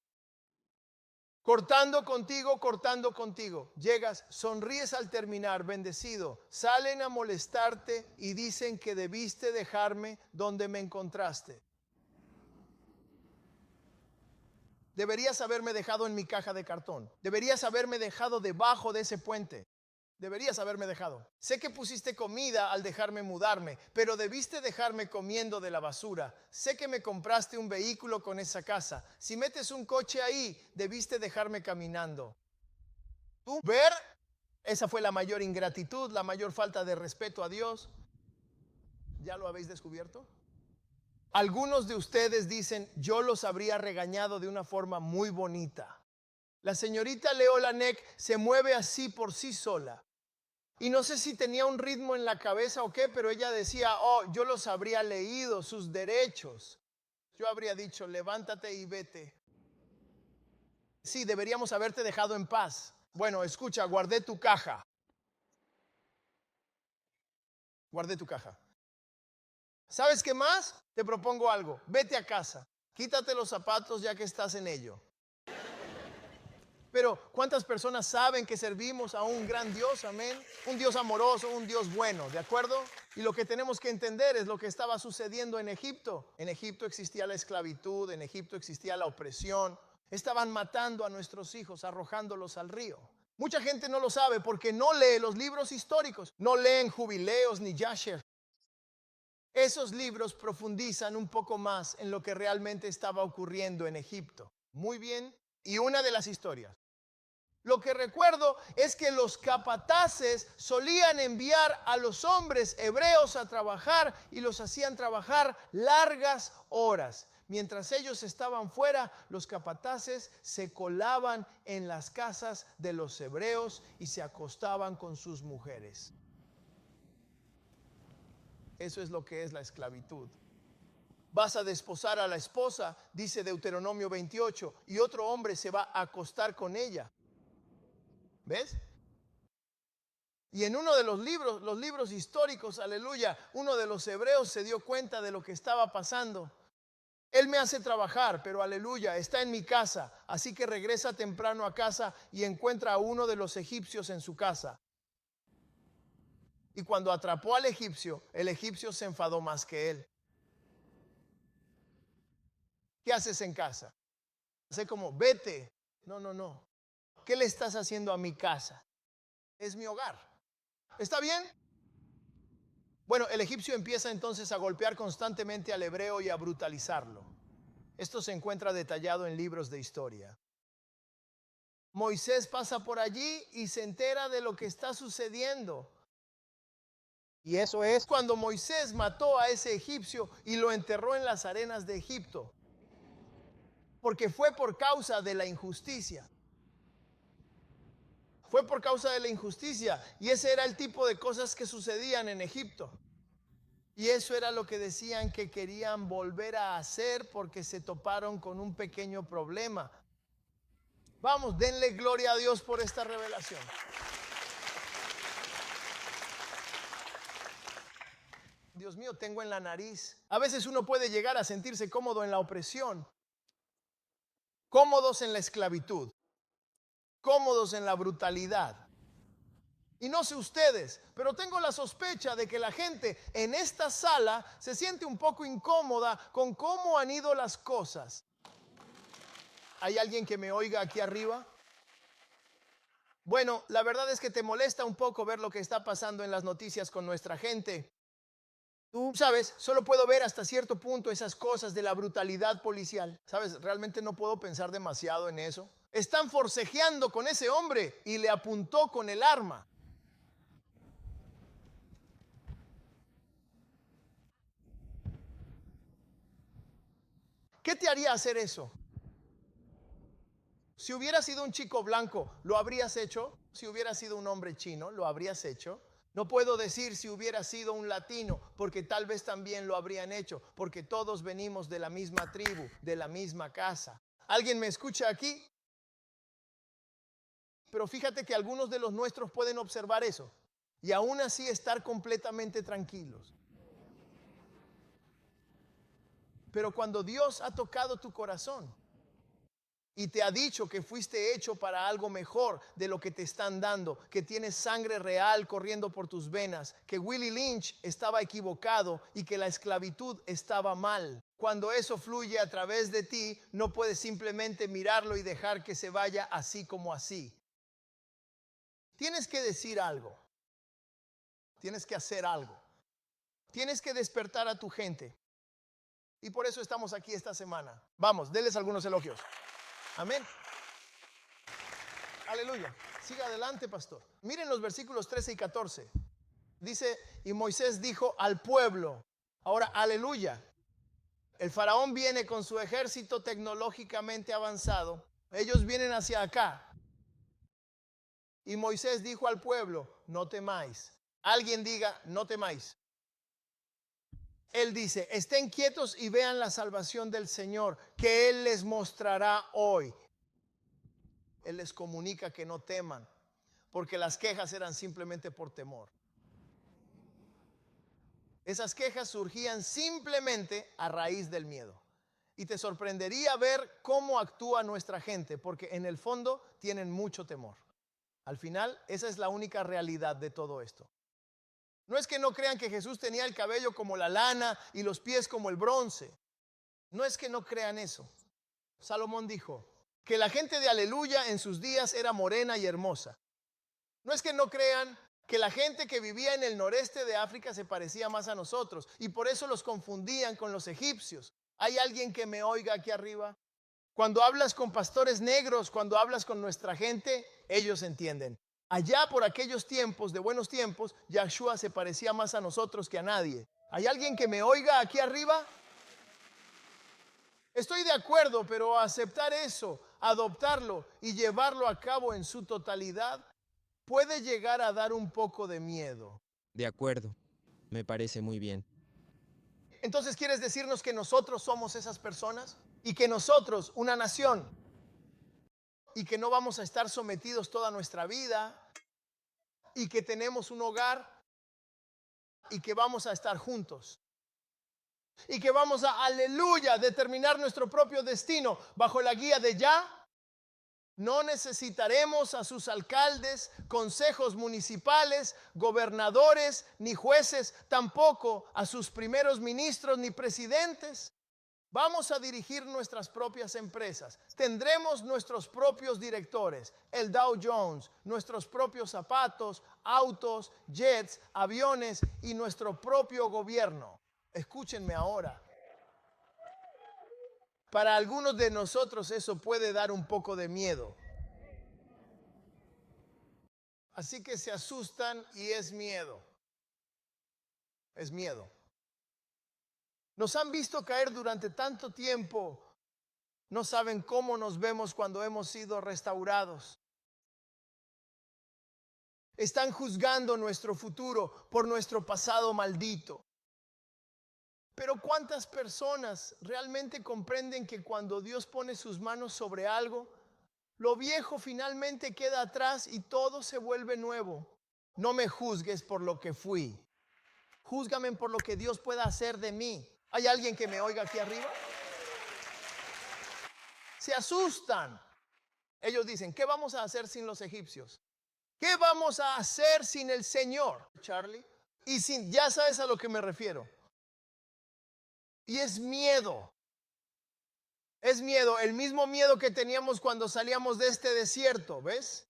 Cortando contigo. Llegas, sonríes al terminar, bendecido. Salen a molestarte y dicen que debiste dejarme donde me encontraste. Deberías haberme dejado en mi caja de cartón. Deberías haberme dejado debajo de ese puente. Deberías haberme dejado. Sé que pusiste comida al dejarme mudarme, pero debiste dejarme comiendo de la basura. Sé que me compraste un vehículo con esa casa. Si metes un coche ahí, debiste dejarme caminando. ¿Tú ver? Esa fue la mayor ingratitud, la mayor falta de respeto a Dios. ¿Ya lo habéis descubierto? Algunos de ustedes dicen, yo los habría regañado de una forma muy bonita. La señorita Leo Lanek se mueve así por sí sola. Y no sé si tenía un ritmo en la cabeza o qué, pero ella decía, oh, yo los habría leído, sus derechos. Yo habría dicho, levántate y vete. Sí, deberíamos haberte dejado en paz. Bueno, escucha, guardé tu caja. Guardé tu caja. ¿Sabes qué más? Te propongo algo. Vete a casa. Quítate los zapatos ya que estás en ello. Pero ¿cuántas personas saben que servimos a un gran Dios? Amén. Un Dios amoroso, un Dios bueno, ¿de acuerdo? Y lo que tenemos que entender es lo que estaba sucediendo en Egipto. En Egipto existía la esclavitud, en Egipto existía la opresión. Estaban matando a nuestros hijos, arrojándolos al río. Mucha gente no lo sabe porque no lee los libros históricos. No leen Jubileos ni Yasher. Esos libros profundizan un poco más en lo que realmente estaba ocurriendo en Egipto. Muy bien. Y una de las historias. Lo que recuerdo es que los capataces solían enviar a los hombres hebreos a trabajar y los hacían trabajar largas horas. Mientras ellos estaban fuera, los capataces se colaban en las casas de los hebreos y se acostaban con sus mujeres. Eso es lo que es la esclavitud. Vas a desposar a la esposa, dice Deuteronomio 28, y otro hombre se va a acostar con ella. ¿Ves? Y en uno de los libros históricos, aleluya, uno de los hebreos se dio cuenta de lo que estaba pasando. Él me hace trabajar, pero aleluya, está en mi casa. Así que regresa temprano a casa y encuentra a uno de los egipcios en su casa. Y cuando atrapó al egipcio, el egipcio se enfadó más que él. ¿Qué haces en casa? Hace como, vete. No. ¿Qué le estás haciendo a mi casa? Es mi hogar. ¿Está bien? Bueno, el egipcio empieza entonces a golpear constantemente al hebreo y a brutalizarlo. Esto se encuentra detallado en libros de historia. Moisés pasa por allí y se entera de lo que está sucediendo. Y eso es cuando Moisés mató a ese egipcio y lo enterró en las arenas de Egipto. Porque fue por causa de la injusticia. Fue por causa de la injusticia. Y ese era el tipo de cosas que sucedían en Egipto. Y eso era lo que decían que querían volver a hacer porque se toparon con un pequeño problema. Vamos, denle gloria a Dios por esta revelación. Dios mío, tengo en la nariz. A veces uno puede llegar a sentirse cómodo en la opresión, cómodos en la esclavitud, cómodos en la brutalidad. Y no sé ustedes, pero tengo la sospecha de que la gente en esta sala se siente un poco incómoda con cómo han ido las cosas. ¿Hay alguien que me oiga aquí arriba? Bueno, la verdad es que te molesta un poco ver lo que está pasando en las noticias con nuestra gente. Tú sabes, solo puedo ver hasta cierto punto esas cosas de la brutalidad policial. Sabes, realmente no puedo pensar demasiado en eso. Están forcejeando con ese hombre y le apuntó con el arma. ¿Qué te haría hacer eso? Si hubiera sido un chico blanco, ¿lo habrías hecho? Si hubiera sido un hombre chino, ¿lo habrías hecho? No puedo decir si hubiera sido un latino, porque tal vez también lo habrían hecho, porque todos venimos de la misma tribu, de la misma casa. ¿Alguien me escucha aquí? Pero fíjate que algunos de los nuestros pueden observar eso y aún así estar completamente tranquilos. Pero cuando Dios ha tocado tu corazón y te ha dicho que fuiste hecho para algo mejor de lo que te están dando, que tienes sangre real corriendo por tus venas, que Willie Lynch estaba equivocado y que la esclavitud estaba mal. Cuando eso fluye a través de ti, no puedes simplemente mirarlo y dejar que se vaya así como así. Tienes que decir algo. Tienes que hacer algo. Tienes que despertar a tu gente. Y por eso estamos aquí esta semana. Vamos, denles algunos elogios. Amén. Aleluya. Siga adelante, pastor. Miren los versículos 13 y 14. Dice, y Moisés dijo al pueblo. Ahora, aleluya. El faraón viene con su ejército tecnológicamente avanzado. Ellos vienen hacia acá. Y Moisés dijo al pueblo, no temáis. Alguien diga, no temáis. Él dice, estén quietos y vean la salvación del Señor, que Él les mostrará hoy. Él les comunica que no teman, porque las quejas eran simplemente por temor. Esas quejas surgían simplemente a raíz del miedo. Y te sorprendería ver cómo actúa nuestra gente, porque en el fondo tienen mucho temor. Al final, esa es la única realidad de todo esto. No es que no crean que Jesús tenía el cabello como la lana y los pies como el bronce. No es que no crean eso. Salomón dijo que la gente de Aleluya en sus días era morena y hermosa. No es que no crean que la gente que vivía en el noreste de África se parecía más a nosotros y por eso los confundían con los egipcios. ¿Hay alguien que me oiga aquí arriba? Cuando hablas con pastores negros, cuando hablas con nuestra gente, ellos entienden. Allá por aquellos tiempos, de buenos tiempos, Yahshua se parecía más a nosotros que a nadie. ¿Hay alguien que me oiga aquí arriba? Estoy de acuerdo, pero aceptar eso, adoptarlo y llevarlo a cabo en su totalidad puede llegar a dar un poco de miedo. De acuerdo, me parece muy bien. Entonces, ¿quieres decirnos que nosotros somos esas personas? Y que nosotros, una nación, y que no vamos a estar sometidos toda nuestra vida, y que tenemos un hogar, y que vamos a estar juntos, y que vamos a, aleluya, determinar nuestro propio destino bajo la guía de Yah. No necesitaremos a sus alcaldes, consejos municipales, gobernadores, ni jueces, tampoco a sus primeros ministros ni presidentes. Vamos a dirigir nuestras propias empresas. Tendremos nuestros propios directores, el Dow Jones, nuestros propios zapatos, autos, jets, aviones y nuestro propio gobierno. Escúchenme ahora. Para algunos de nosotros eso puede dar un poco de miedo. Así que se asustan y es miedo. es miedo. Nos han visto caer durante tanto tiempo. No saben cómo nos vemos cuando hemos sido restaurados. Están juzgando nuestro futuro por nuestro pasado maldito. Pero ¿cuántas personas realmente comprenden que cuando Dios pone sus manos sobre algo, lo viejo finalmente queda atrás y todo se vuelve nuevo? No me juzgues por lo que fui. Júzgame por lo que Dios pueda hacer de mí. ¿Hay alguien que me oiga aquí arriba? Se asustan. Ellos dicen, ¿qué vamos a hacer sin los egipcios? ¿Qué vamos a hacer sin el Señor, Charlie? Y sin, ya sabes a lo que me refiero. Y es miedo. Es miedo, el mismo miedo que teníamos cuando salíamos de este desierto, ¿ves?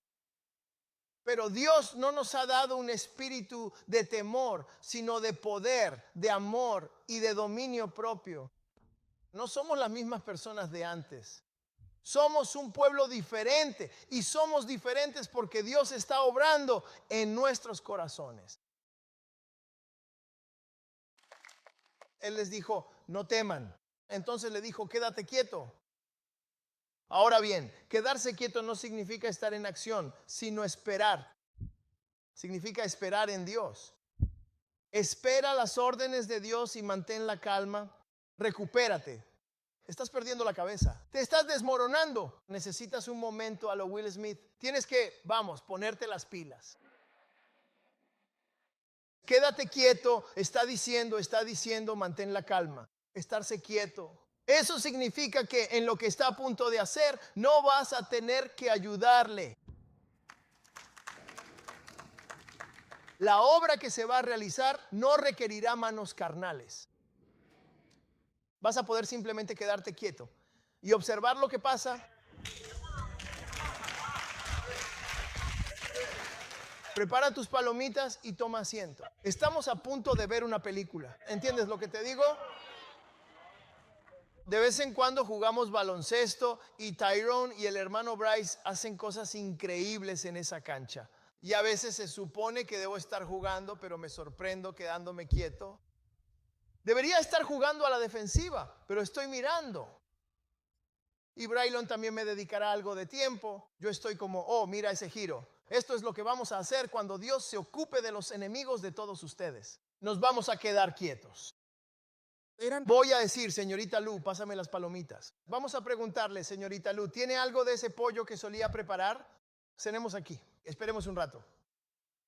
Pero Dios no nos ha dado un espíritu de temor, sino de poder, de amor y de dominio propio. No somos las mismas personas de antes. Somos un pueblo diferente y somos diferentes porque Dios está obrando en nuestros corazones. Él les dijo, no teman. Entonces le dijo, quédate quieto. Ahora bien, quedarse quieto no significa estar en acción, sino esperar. Significa esperar en Dios. Espera las órdenes de Dios y mantén la calma. Recupérate. Estás perdiendo la cabeza. Te estás desmoronando. Necesitas un momento a lo Will Smith. Tienes que, ponerte las pilas. Quédate quieto. Está diciendo, mantén la calma. Estarse quieto. Eso significa que en lo que está a punto de hacer, no vas a tener que ayudarle. La obra que se va a realizar no requerirá manos carnales. Vas a poder simplemente quedarte quieto y observar lo que pasa. Prepara tus palomitas y toma asiento. Estamos a punto de ver una película. ¿Entiendes lo que te digo? De vez en cuando jugamos baloncesto y Tyrone y el hermano Bryce hacen cosas increíbles en esa cancha. Y a veces se supone que debo estar jugando, pero me sorprendo quedándome quieto. Debería estar jugando a la defensiva, pero estoy mirando. Y Braylon también me dedicará algo de tiempo. Yo estoy como, oh, mira ese giro. Esto es lo que vamos a hacer cuando Dios se ocupe de los enemigos de todos ustedes. Nos vamos a quedar quietos. Voy a decir, señorita Lu, pásame las palomitas. Vamos a preguntarle, señorita Lu, ¿tiene algo de ese pollo que solía preparar? Cenemos aquí. Esperemos un rato,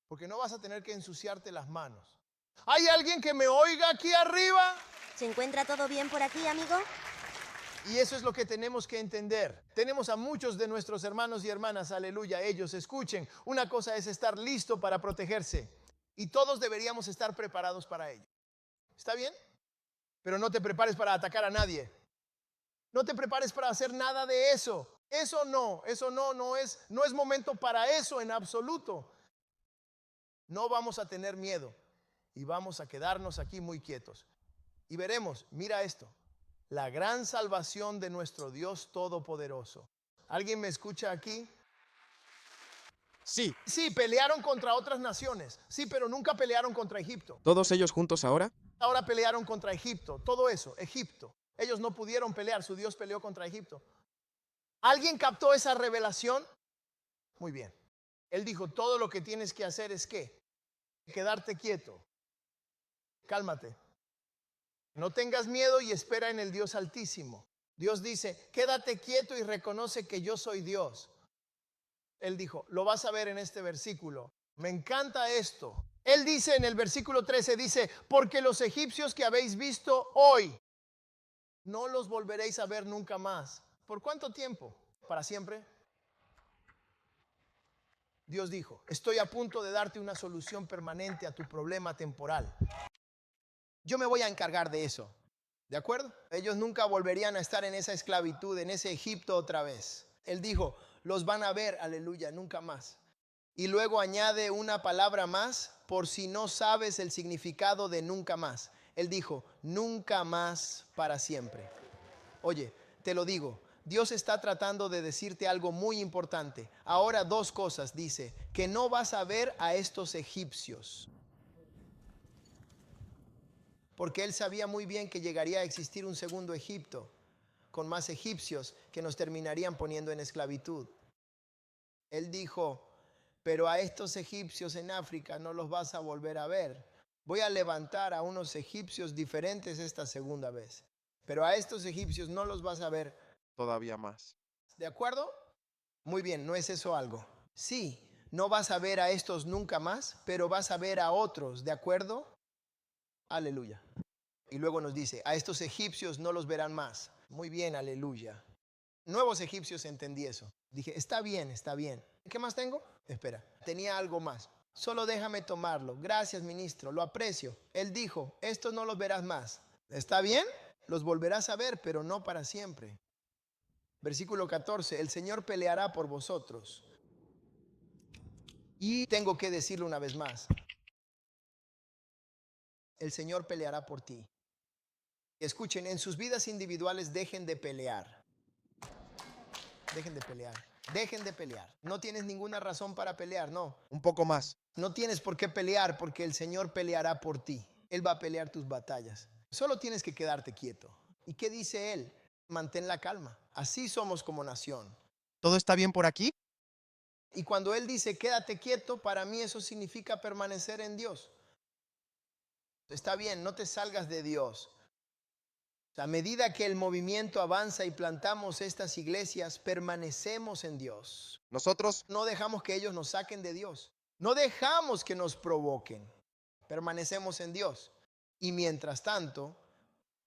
porque no vas a tener que ensuciarte las manos. ¿Hay alguien que me oiga aquí arriba? ¿Se encuentra todo bien por aquí, amigo? Y eso es lo que tenemos que entender. Tenemos a muchos de nuestros hermanos y hermanas, aleluya, ellos escuchen. Una cosa es estar listo para protegerse y todos deberíamos estar preparados para ello. ¿Está bien? Pero no te prepares para atacar a nadie. No te prepares para hacer nada de eso. Eso no es momento para eso en absoluto. No vamos a tener miedo y vamos a quedarnos aquí muy quietos. Y veremos, mira esto, la gran salvación de nuestro Dios Todopoderoso. ¿Alguien me escucha aquí? Sí, Sí, pelearon contra otras naciones. Sí, pero nunca pelearon contra Egipto. ¿todos ellos juntos ahora? Ahora pelearon contra Egipto. Todo eso, Egipto. Ellos no pudieron pelear, su Dios peleó contra Egipto. ¿Alguien captó esa revelación? Muy bien. Él dijo, todo lo que tienes que hacer es ¿qué? Quedarte quieto. Cálmate. No tengas miedo y espera en el Dios Altísimo. Dios dice, quédate quieto y reconoce que yo soy Dios. Él dijo, lo vas a ver en este versículo. Me encanta esto. Él dice en el versículo 13, dice, porque los egipcios que habéis visto hoy, no los volveréis a ver nunca más. ¿Por cuánto tiempo? ¿Para siempre? Dios dijo, estoy a punto de darte una solución permanente a tu problema temporal. Yo me voy a encargar de eso. ¿De acuerdo? Ellos nunca volverían a estar en esa esclavitud, en ese Egipto otra vez. Él dijo, los van a ver, aleluya, nunca más. Y luego añade una palabra más, por si no sabes el significado de nunca más. Él dijo, nunca más para siempre. Oye, te lo digo, Dios está tratando de decirte algo muy importante. Ahora dos cosas, dice, que no vas a ver a estos egipcios. porque él sabía muy bien que llegaría a existir un segundo Egipto, con más egipcios que nos terminarían poniendo en esclavitud. Él dijo, pero a estos egipcios en África no los vas a volver a ver. Voy a levantar a unos egipcios diferentes esta segunda vez, pero a estos egipcios no los vas a ver todavía más. ¿De acuerdo? Muy bien, ¿no es eso algo? Sí, no vas a ver a estos nunca más, pero vas a ver a otros, ¿de acuerdo? Aleluya. Y luego nos dice, a estos egipcios no los verán más. Muy bien, aleluya. Nuevos egipcios entendí eso. Dije, está bien, está bien. ¿Qué más tengo? Espera, tenía algo más. Solo déjame tomarlo. Gracias, ministro, lo aprecio. Él dijo, estos no los verás más. ¿Está bien? Los volverás a ver, pero no para siempre. Versículo 14, el Señor peleará por vosotros. Y tengo que decirlo una vez más. El Señor peleará por ti. Escuchen, en sus vidas individuales dejen de pelear. Dejen de pelear. Dejen de pelear. No tienes ninguna razón para pelear, no. Un poco más. No tienes por qué pelear porque el Señor peleará por ti. Él va a pelear tus batallas. Solo tienes que quedarte quieto. ¿Y qué dice Él? Mantén la calma. Así somos como nación. ¿Todo está bien por aquí? Y cuando Él dice quédate quieto, para mí eso significa permanecer en Dios. Está bien, no te salgas de Dios. A medida que el movimiento avanza y plantamos estas iglesias, permanecemos en Dios. Nosotros No dejamos que ellos nos saquen de Dios. No dejamos que nos provoquen. Permanecemos en Dios. Y mientras tanto,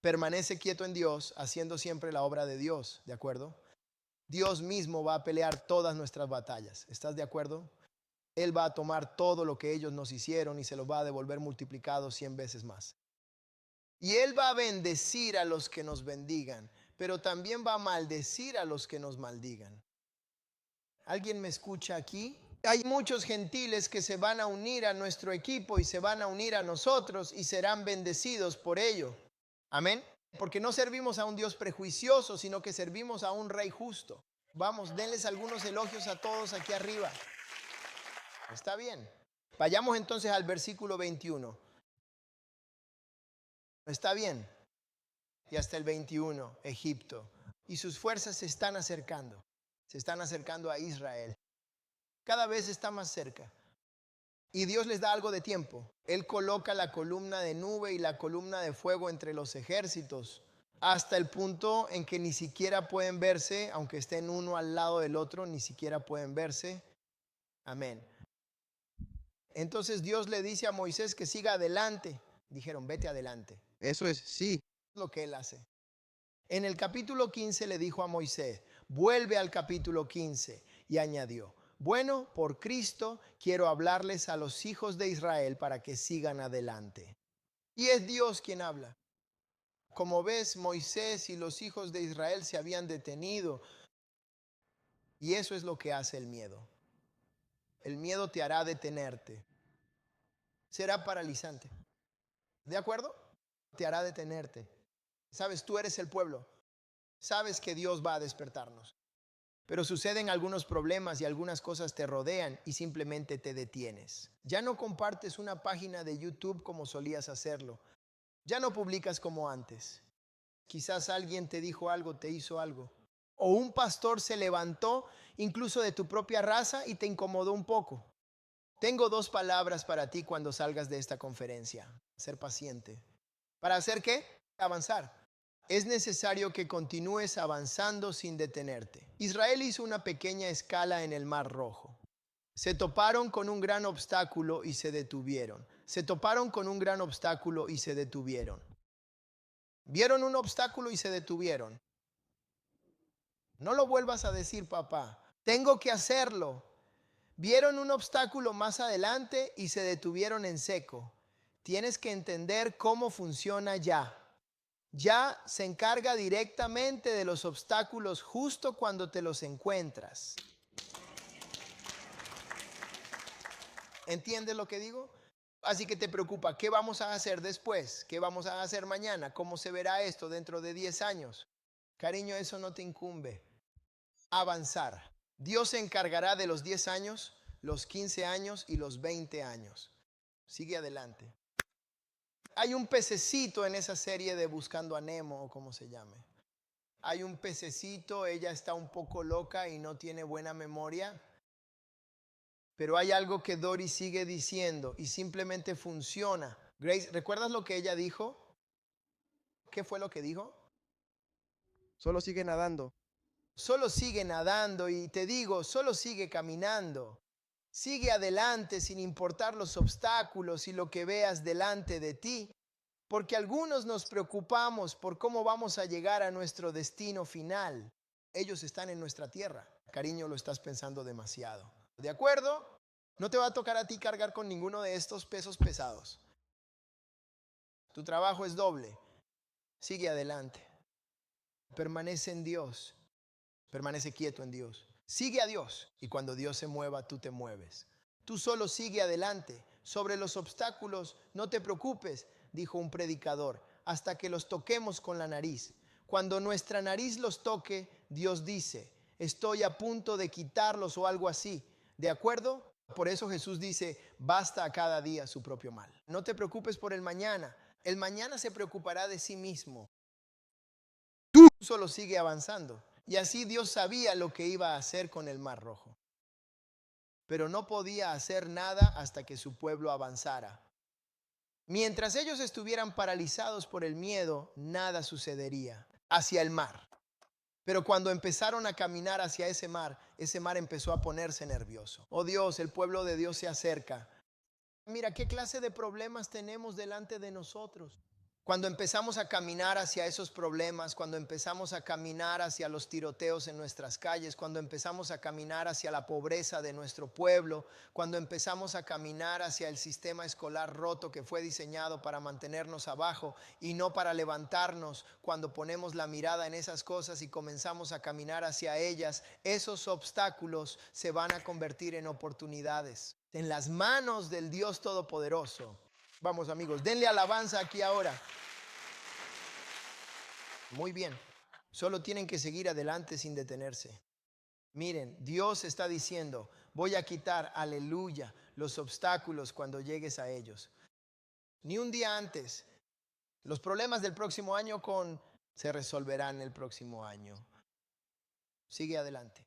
permanece quieto en Dios, haciendo siempre la obra de Dios, ¿de acuerdo? Dios mismo va a pelear todas nuestras batallas. ¿Estás de acuerdo? Él va a tomar todo lo que ellos nos hicieron y se los va a devolver multiplicado 100 veces más. Y Él va a bendecir a los que nos bendigan, pero también va a maldecir a los que nos maldigan. ¿Alguien me escucha aquí? Hay muchos gentiles que se van a unir a nuestro equipo y se van a unir a nosotros y serán bendecidos por ello. Amén. Porque no servimos a un Dios prejuicioso, sino que servimos a un Rey justo. Vamos, denles algunos elogios a todos aquí arriba. Está bien. Vayamos entonces al versículo 21. Está bien. Y hasta el 21, Egipto. Y sus fuerzas se están acercando. Se están acercando a Israel. Cada vez está más cerca. Y Dios les da algo de tiempo. Él coloca la columna de nube y la columna de fuego entre los ejércitos, hasta el punto en que ni siquiera pueden verse, aunque estén uno al lado del otro, ni siquiera pueden verse. Amén. Entonces Dios le dice a Moisés que siga adelante. Dijeron, vete adelante. Eso es, sí. Es lo que él hace. En el capítulo 15 le dijo a Moisés, vuelve al capítulo 15 y añadió, bueno, por Cristo quiero hablarles a los hijos de Israel para que sigan adelante. Y es Dios quien habla. Como ves, Moisés y los hijos de Israel se habían detenido. Y eso es lo que hace el miedo. El miedo te hará detenerte. Será paralizante. ¿De acuerdo? Te hará detenerte. Sabes, tú eres el pueblo. Sabes que Dios va a despertarnos. Pero suceden algunos problemas y algunas cosas te rodean y simplemente te detienes. Ya no compartes una página de YouTube como solías hacerlo. Ya no publicas como antes. Quizás alguien te dijo algo, te hizo algo. O un pastor se levantó incluso de tu propia raza y te incomodó un poco. Tengo 2 palabras para ti cuando salgas de esta conferencia. Ser paciente. ¿Para hacer qué? Avanzar. Es necesario que continúes avanzando sin detenerte. Israel hizo una pequeña escala en el Mar Rojo. Se toparon con un gran obstáculo y se detuvieron. Se toparon con un gran obstáculo y se detuvieron. Vieron un obstáculo y se detuvieron. No lo vuelvas a decir, papá. Tengo que hacerlo. Vieron un obstáculo más adelante y se detuvieron en seco. Tienes que entender cómo funciona ya. Ya se encarga directamente de los obstáculos justo cuando te los encuentras. ¿Entiendes lo que digo? Así que te preocupa, ¿qué vamos a hacer después? ¿Qué vamos a hacer mañana? ¿Cómo se verá esto dentro de 10 años? Cariño, eso no te incumbe. Avanzar. Dios se encargará de los 10 años, los 15 años y los 20 años. Sigue adelante. Hay un pececito en esa serie de Buscando a Nemo o como se llame. Hay un pececito, ella está un poco loca y no tiene buena memoria. Pero hay algo que Dory sigue diciendo y simplemente funciona. Grace, ¿recuerdas lo que ella dijo? ¿Qué fue lo que dijo? Solo sigue nadando. Solo sigue nadando y te digo, solo sigue caminando. Sigue adelante sin importar los obstáculos y lo que veas delante de ti. Porque algunos nos preocupamos por cómo vamos a llegar a nuestro destino final. Ellos están en nuestra tierra. Cariño, lo estás pensando demasiado. ¿De acuerdo? No te va a tocar a ti cargar con ninguno de estos pesos pesados. Tu trabajo es doble. Sigue adelante. Permanece en Dios. Permanece quieto en Dios. Sigue a Dios. Y cuando Dios se mueva, tú te mueves. Tú solo sigue adelante. Sobre los obstáculos, no te preocupes, dijo un predicador, hasta que los toquemos con la nariz. Cuando nuestra nariz los toque, Dios dice, estoy a punto de quitarlos o algo así. ¿De acuerdo? Por eso Jesús dice, basta a cada día su propio mal. No te preocupes por el mañana. El mañana se preocupará de sí mismo. Tú solo sigue avanzando. Y así Dios sabía lo que iba a hacer con el Mar Rojo. Pero no podía hacer nada hasta que su pueblo avanzara. Mientras ellos estuvieran paralizados por el miedo, nada sucedería hacia el mar. Pero cuando empezaron a caminar hacia ese mar empezó a ponerse nervioso. Oh Dios, el pueblo de Dios se acerca. Mira qué clase de problemas tenemos delante de nosotros. Cuando empezamos a caminar hacia esos problemas, cuando empezamos a caminar hacia los tiroteos en nuestras calles, cuando empezamos a caminar hacia la pobreza de nuestro pueblo, cuando empezamos a caminar hacia el sistema escolar roto que fue diseñado para mantenernos abajo y no para levantarnos, cuando ponemos la mirada en esas cosas y comenzamos a caminar hacia ellas, esos obstáculos se van a convertir en oportunidades. En las manos del Dios Todopoderoso. Vamos amigos, denle alabanza aquí ahora. Muy bien, solo tienen que seguir adelante sin detenerse. Miren, Dios está diciendo, voy a quitar, aleluya, los obstáculos cuando llegues a ellos. Ni un día antes. Los problemas del próximo año se resolverán el próximo año. Sigue adelante.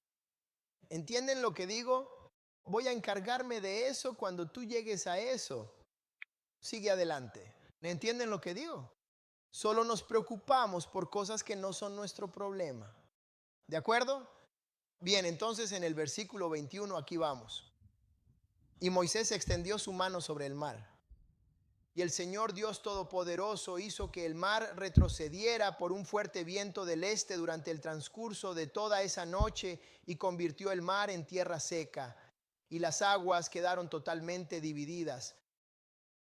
¿Entienden lo que digo? Voy a encargarme de eso cuando tú llegues a eso. Sigue adelante. ¿Entienden lo que digo? Solo nos preocupamos por cosas que no son nuestro problema. ¿De acuerdo? Bien, entonces en el versículo 21 aquí vamos. Y Moisés extendió su mano sobre el mar. Y el Señor Dios Todopoderoso hizo que el mar retrocediera por un fuerte viento del este durante el transcurso de toda esa noche y convirtió el mar en tierra seca. Y las aguas quedaron totalmente divididas.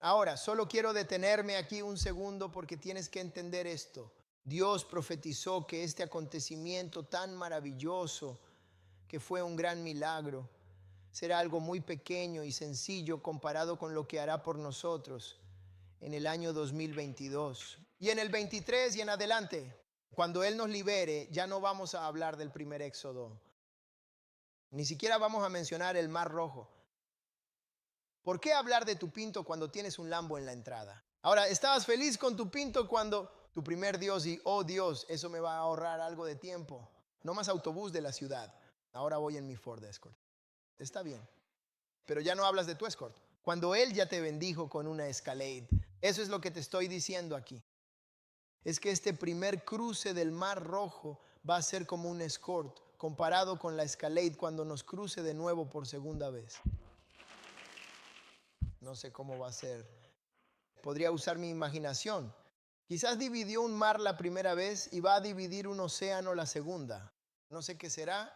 Ahora, solo quiero detenerme aquí un segundo porque tienes que entender esto. Dios profetizó que este acontecimiento tan maravilloso, que fue un gran milagro, será algo muy pequeño y sencillo comparado con lo que hará por nosotros en el año 2022. Y en el 23 y en adelante, cuando Él nos libere, ya no vamos a hablar del primer éxodo. Ni siquiera vamos a mencionar el Mar Rojo. ¿Por qué hablar de tu Pinto cuando tienes un Lambo en la entrada? Ahora, ¿estabas feliz con tu Pinto cuando tu primer Dios y, oh Dios, eso me va a ahorrar algo de tiempo? No más autobús de la ciudad. Ahora voy en mi Ford Escort. Está bien. Pero ya no hablas de tu Escort. Cuando Él ya te bendijo con una Escalade. Eso es lo que te estoy diciendo aquí. Es que este primer cruce del Mar Rojo va a ser como un Escort comparado con la Escalade cuando nos cruce de nuevo por segunda vez. No sé cómo va a ser. Podría usar mi imaginación. Quizás dividió un mar la primera vez y va a dividir un océano la segunda. No sé qué será.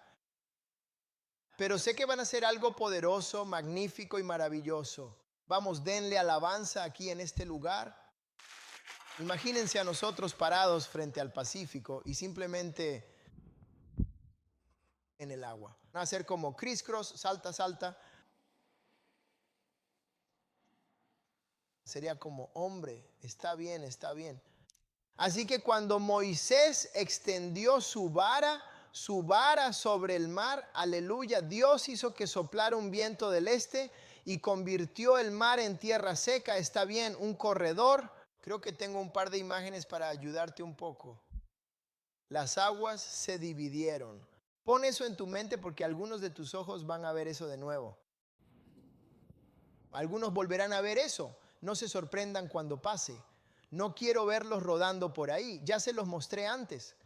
Pero sé que van a ser algo poderoso, magnífico y maravilloso. Vamos, denle alabanza aquí en este lugar. Imagínense a nosotros parados frente al Pacífico y simplemente en el agua. Van a ser como criss-cross, salta, salta. Sería como, hombre, está bien, está bien. Así que cuando Moisés extendió su vara sobre el mar, aleluya, Dios hizo que soplara un viento del este y convirtió el mar en tierra seca. Está bien, un corredor Creo que tengo un par de imágenes para ayudarte un poco. Las aguas se dividieron. Pon eso en tu mente porque algunos de tus ojos van a ver eso de nuevo. Algunos volverán a ver eso. No se sorprendan cuando pase. No quiero verlos rodando por ahí. Ya se los mostré antes.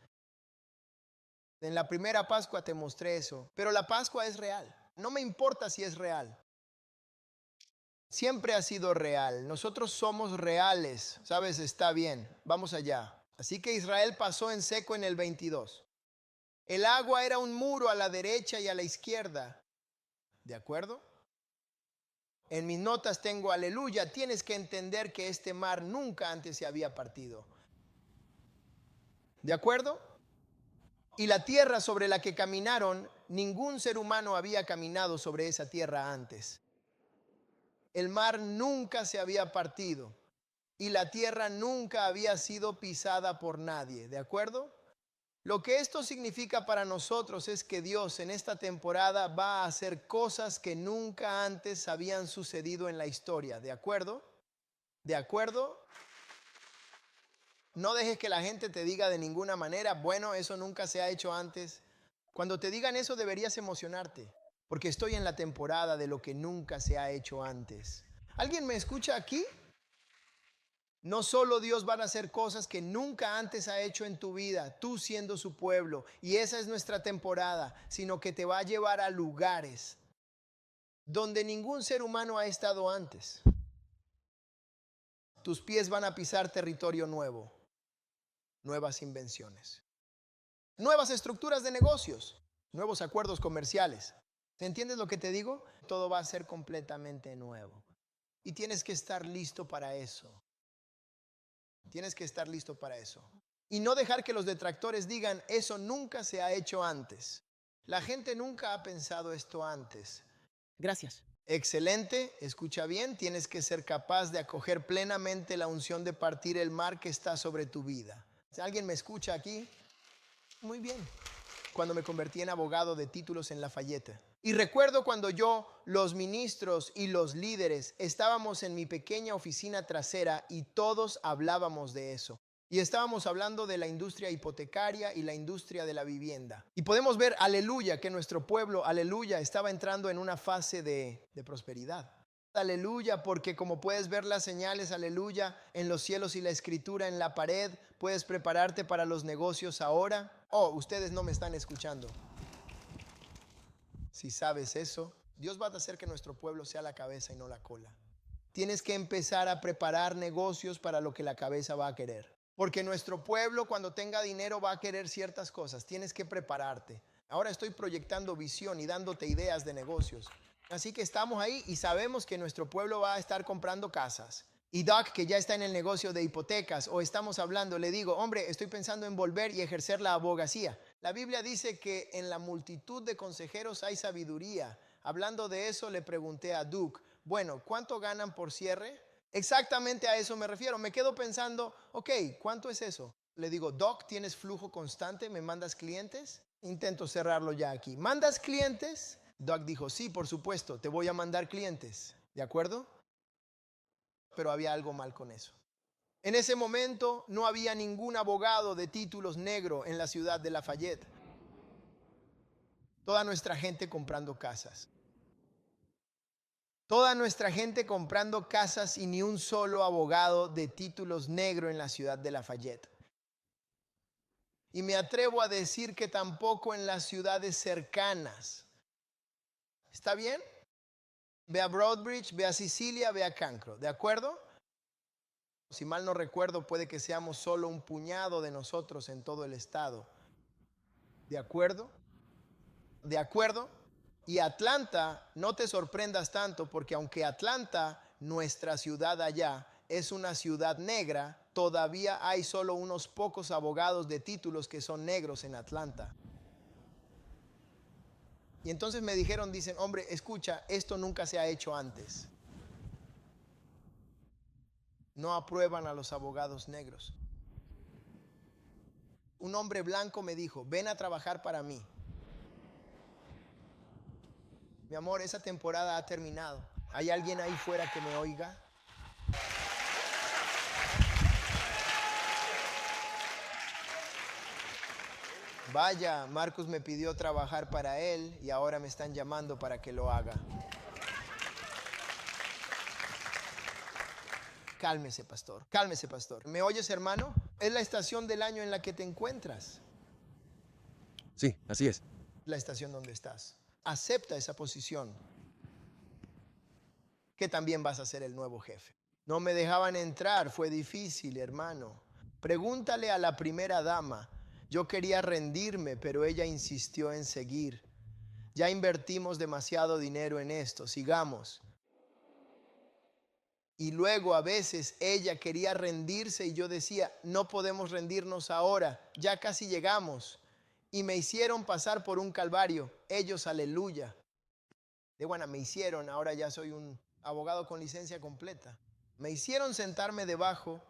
En la primera Pascua te mostré eso. Pero la Pascua es real. No me importa si es real. Siempre ha sido real. Nosotros somos reales. ¿Sabes? Está bien. Vamos allá. Así que Israel pasó en seco en el 22. El agua era un muro a la derecha y a la izquierda. ¿De acuerdo? En mis notas tengo aleluya. Tienes que entender que este mar nunca antes se había partido. ¿De acuerdo? Y la tierra sobre la que caminaron, ningún ser humano había caminado sobre esa tierra antes. El mar nunca se había partido y la tierra nunca había sido pisada por nadie. ¿De acuerdo? Lo que esto significa para nosotros es que Dios en esta temporada va a hacer cosas que nunca antes habían sucedido en la historia. ¿De acuerdo? ¿De acuerdo? No dejes que la gente te diga de ninguna manera, bueno, eso nunca se ha hecho antes. Cuando te digan eso deberías emocionarte, porque estoy en la temporada de lo que nunca se ha hecho antes. ¿Alguien me escucha aquí? No solo Dios va a hacer cosas que nunca antes ha hecho en tu vida, tú siendo su pueblo, y esa es nuestra temporada, sino que te va a llevar a lugares donde ningún ser humano ha estado antes. Tus pies van a pisar territorio nuevo, nuevas invenciones, nuevas estructuras de negocios, nuevos acuerdos comerciales. ¿Entiendes lo que te digo? Todo va a ser completamente nuevo. Y tienes que estar listo para eso. Tienes que estar listo para eso. Y no dejar que los detractores digan, eso nunca se ha hecho antes. La gente nunca ha pensado esto antes. Gracias. Excelente, escucha bien, tienes que ser capaz de acoger plenamente la unción de partir el mar que está sobre tu vida. ¿Alguien me escucha aquí? Muy bien. Cuando me convertí en abogado de títulos en Lafayette. Y recuerdo cuando yo, los ministros y los líderes estábamos en mi pequeña oficina trasera y todos hablábamos de eso. Y estábamos hablando de la industria hipotecaria y la industria de la vivienda. Y podemos ver, aleluya, que nuestro pueblo, aleluya, estaba entrando en una fase de prosperidad. Aleluya, porque como puedes ver las señales, aleluya, en los cielos y la escritura en la pared, puedes prepararte para los negocios ahora. Oh, ustedes no me están escuchando. Si sabes eso, Dios va a hacer que nuestro pueblo sea la cabeza y no la cola. Tienes que empezar a preparar negocios para lo que la cabeza va a querer. Porque nuestro pueblo cuando tenga dinero va a querer ciertas cosas. Tienes que prepararte. Ahora estoy proyectando visión y dándote ideas de negocios. Así que estamos ahí y sabemos que nuestro pueblo va a estar comprando casas. Y Doc, que ya está en el negocio de hipotecas, o estamos hablando, le digo, hombre, estoy pensando en volver y ejercer la abogacía. La Biblia dice que en la multitud de consejeros hay sabiduría. Hablando de eso, le pregunté a Duke, bueno, ¿cuánto ganan por cierre? Exactamente a eso me refiero. Me quedo pensando, ok, ¿cuánto es eso? Le digo, Doc, ¿tienes flujo constante? ¿Me mandas clientes? Intento cerrarlo ya aquí. ¿Mandas clientes? Doc dijo, sí, por supuesto, te voy a mandar clientes. ¿De acuerdo? Pero había algo mal con eso. En ese momento no había ningún abogado de títulos negro en la ciudad de Lafayette. Toda nuestra gente comprando casas. Toda nuestra gente comprando casas y ni un solo abogado de títulos negro en la ciudad de Lafayette. Y me atrevo a decir que tampoco en las ciudades cercanas. ¿Está bien? Ve a Broadbridge, ve a Sicilia, ve a Cancro. ¿De acuerdo? Si mal no recuerdo, puede que seamos solo un puñado de nosotros en todo el estado. ¿De acuerdo? ¿De acuerdo? Y Atlanta, no te sorprendas tanto, porque aunque Atlanta, nuestra ciudad allá, es una ciudad negra, todavía hay solo unos pocos abogados de títulos que son negros en Atlanta. Y entonces me dijeron, dicen, hombre, escucha, esto nunca se ha hecho antes. No aprueban a los abogados negros. Un hombre blanco me dijo, ven a trabajar para mí. Mi amor, esa temporada ha terminado. ¿Hay alguien ahí fuera que me oiga? Vaya, Marcus me pidió trabajar para él y ahora me están llamando para que lo haga. Cálmese, pastor. Cálmese, pastor. ¿Me oyes, hermano? Es la estación del año en la que te encuentras. Sí, así es. La estación donde estás. Acepta esa posición, que también vas a ser el nuevo jefe. No me dejaban entrar, fue difícil, hermano. Pregúntale a la primera dama. Yo quería rendirme, pero ella insistió en seguir. Ya invertimos demasiado dinero en esto, sigamos. Y luego a veces ella quería rendirse y yo decía, no podemos rendirnos ahora, ya casi llegamos. Y me hicieron pasar por un calvario, ellos, aleluya. De buena, me hicieron, ahora ya soy un abogado con licencia completa. Me hicieron sentarme debajo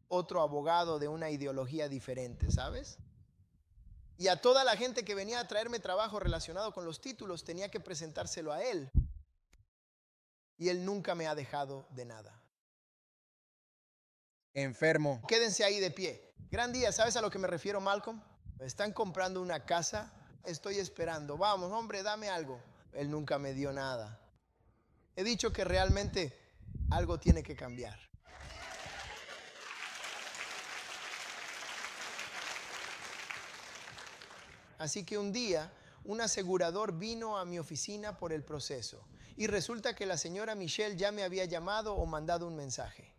otro abogado de una ideología diferente, ¿sabes? Y a toda la gente que venía a traerme trabajo relacionado con los títulos tenía que presentárselo a él. Y él nunca me ha dejado de nada. Enfermo. Quédense ahí de pie. Gran día, ¿sabes a lo que me refiero, Malcolm? Están comprando una casa, estoy esperando. Vamos, hombre, dame algo. Él nunca me dio nada. He dicho que realmente algo tiene que cambiar. Así que un día, un asegurador vino a mi oficina por el proceso. Y resulta que la señora Michelle ya me había llamado o mandado un mensaje.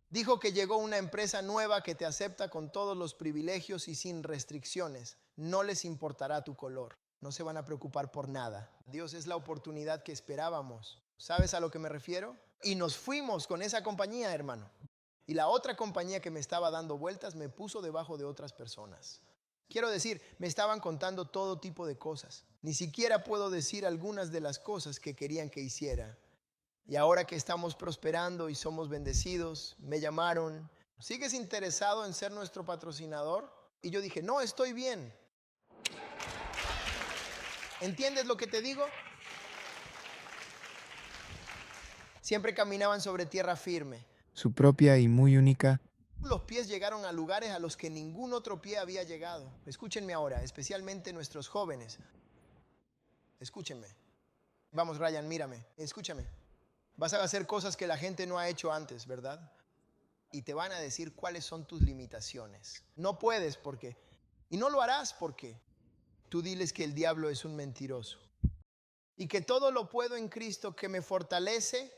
Dijo que llegó una empresa nueva que te acepta con todos los privilegios y sin restricciones. No les importará tu color. No se van a preocupar por nada. Dios, es la oportunidad que esperábamos. ¿Sabes a lo que me refiero? Y nos fuimos con esa compañía, hermano. Y la otra compañía que me estaba dando vueltas me puso debajo de otras personas. Quiero decir, me estaban contando todo tipo de cosas. Ni siquiera puedo decir algunas de las cosas que querían que hiciera. Y ahora que estamos prosperando y somos bendecidos, me llamaron. ¿Sigues interesado en ser nuestro patrocinador? Y yo dije, no, estoy bien. ¿Entiendes lo que te digo? Siempre caminaban sobre tierra firme. Su propia y muy única. Los pies llegaron a lugares a los que ningún otro pie había llegado. Escúchenme ahora, especialmente nuestros jóvenes. Escúchenme. Vamos, Ryan, mírame. Escúchame. Vas a hacer cosas que la gente no ha hecho antes, ¿verdad? Y te van a decir cuáles son tus limitaciones. No puedes porque, y no lo harás porque tú diles que el diablo es un mentiroso. Y que todo lo puedo en Cristo que me fortalece.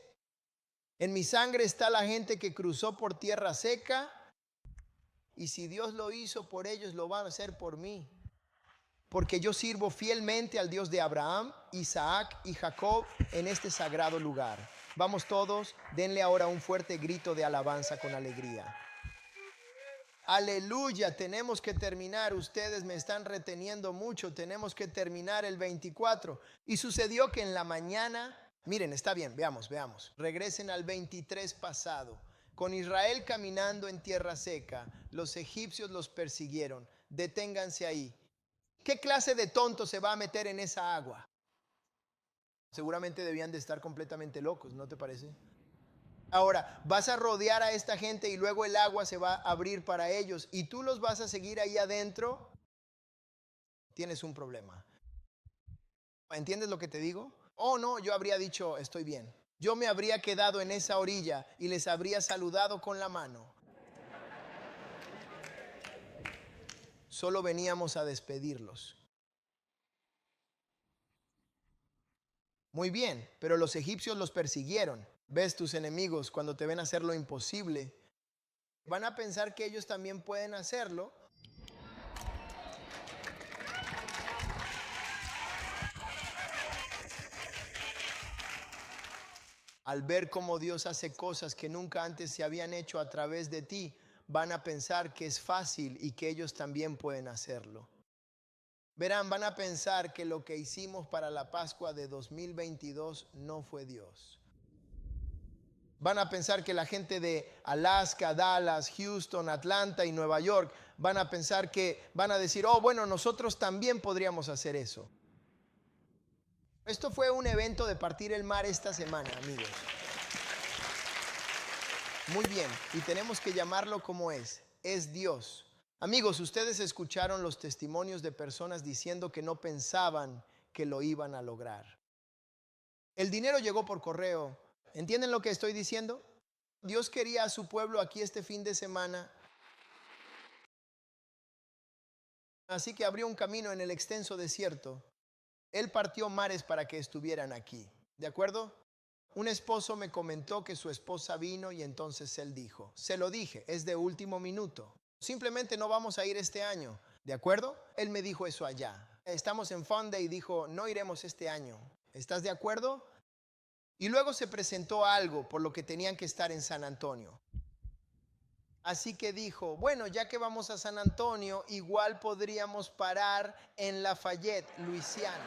En mi sangre está la gente que cruzó por tierra seca. Y si Dios lo hizo por ellos, lo van a hacer por mí. Porque yo sirvo fielmente al Dios de Abraham, Isaac y Jacob en este sagrado lugar. Vamos todos, denle ahora un fuerte grito de alabanza con alegría. Aleluya, tenemos que terminar. Ustedes me están reteniendo mucho. Tenemos que terminar el 24. Y sucedió que en la mañana, miren, está bien, veamos. Regresen al 23 pasado. Con Israel caminando en tierra seca, los egipcios los persiguieron. Deténganse ahí. ¿Qué clase de tonto se va a meter en esa agua? Seguramente debían de estar completamente locos, ¿no te parece? Ahora, vas a rodear a esta gente y luego el agua se va a abrir para ellos y tú los vas a seguir ahí adentro. Tienes un problema. ¿Entiendes lo que te digo? Oh, no, yo habría dicho, estoy bien. Yo me habría quedado en esa orilla y les habría saludado con la mano. Solo veníamos a despedirlos. Muy bien, pero los egipcios los persiguieron. Ves, tus enemigos, cuando te ven hacer lo imposible, van a pensar que ellos también pueden hacerlo. Al ver cómo Dios hace cosas que nunca antes se habían hecho a través de ti, van a pensar que es fácil y que ellos también pueden hacerlo. Verán, van a pensar que lo que hicimos para la Pascua de 2022 no fue Dios. Van a pensar que la gente de Alaska, Dallas, Houston, Atlanta y Nueva York van a pensar que van a decir, oh, bueno, nosotros también podríamos hacer eso. Esto fue un evento de partir el mar esta semana, amigos. Muy bien, y tenemos que llamarlo como es Dios. Amigos, ustedes escucharon los testimonios de personas diciendo que no pensaban que lo iban a lograr. El dinero llegó por correo. ¿Entienden lo que estoy diciendo? Dios quería a su pueblo aquí este fin de semana. Así que abrió un camino en el extenso desierto. Él partió mares para que estuvieran aquí. ¿De acuerdo? Un esposo me comentó que su esposa vino y entonces él dijo, se lo dije, es de último minuto. Simplemente no vamos a ir este año. ¿De acuerdo? Él me dijo eso allá. Estamos en Fun Day y dijo, no iremos este año. ¿Estás de acuerdo? Y luego se presentó algo por lo que tenían que estar en San Antonio. Así que dijo, bueno, ya que vamos a San Antonio, igual podríamos parar en Lafayette, Luisiana.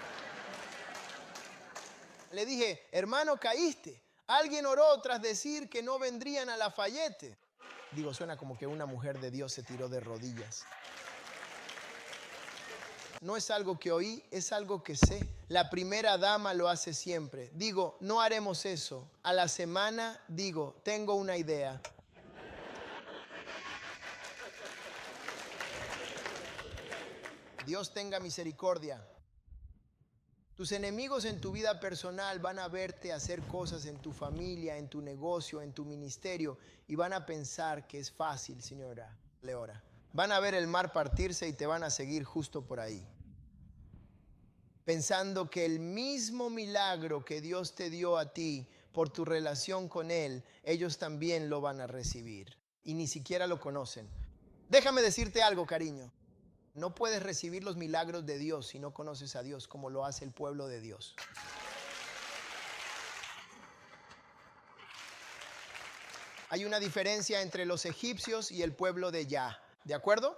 Le dije, hermano, caíste. Alguien oró tras decir que no vendrían a Lafayette. Digo, suena como que una mujer de Dios se tiró de rodillas. No es algo que oí, es algo que sé. La primera dama lo hace siempre. Digo, no haremos eso. A la semana digo, tengo una idea. Dios tenga misericordia. Tus enemigos en tu vida personal van a verte hacer cosas en tu familia, en tu negocio, en tu ministerio y van a pensar que es fácil, señora Leora. Van a ver el mar partirse y te van a seguir justo por ahí. Pensando que el mismo milagro que Dios te dio a ti por tu relación con Él, ellos también lo van a recibir y ni siquiera lo conocen. Déjame decirte algo, cariño. No puedes recibir los milagros de Dios si no conoces a Dios como lo hace el pueblo de Dios. Hay una diferencia entre los egipcios y el pueblo de Yah. ¿De acuerdo?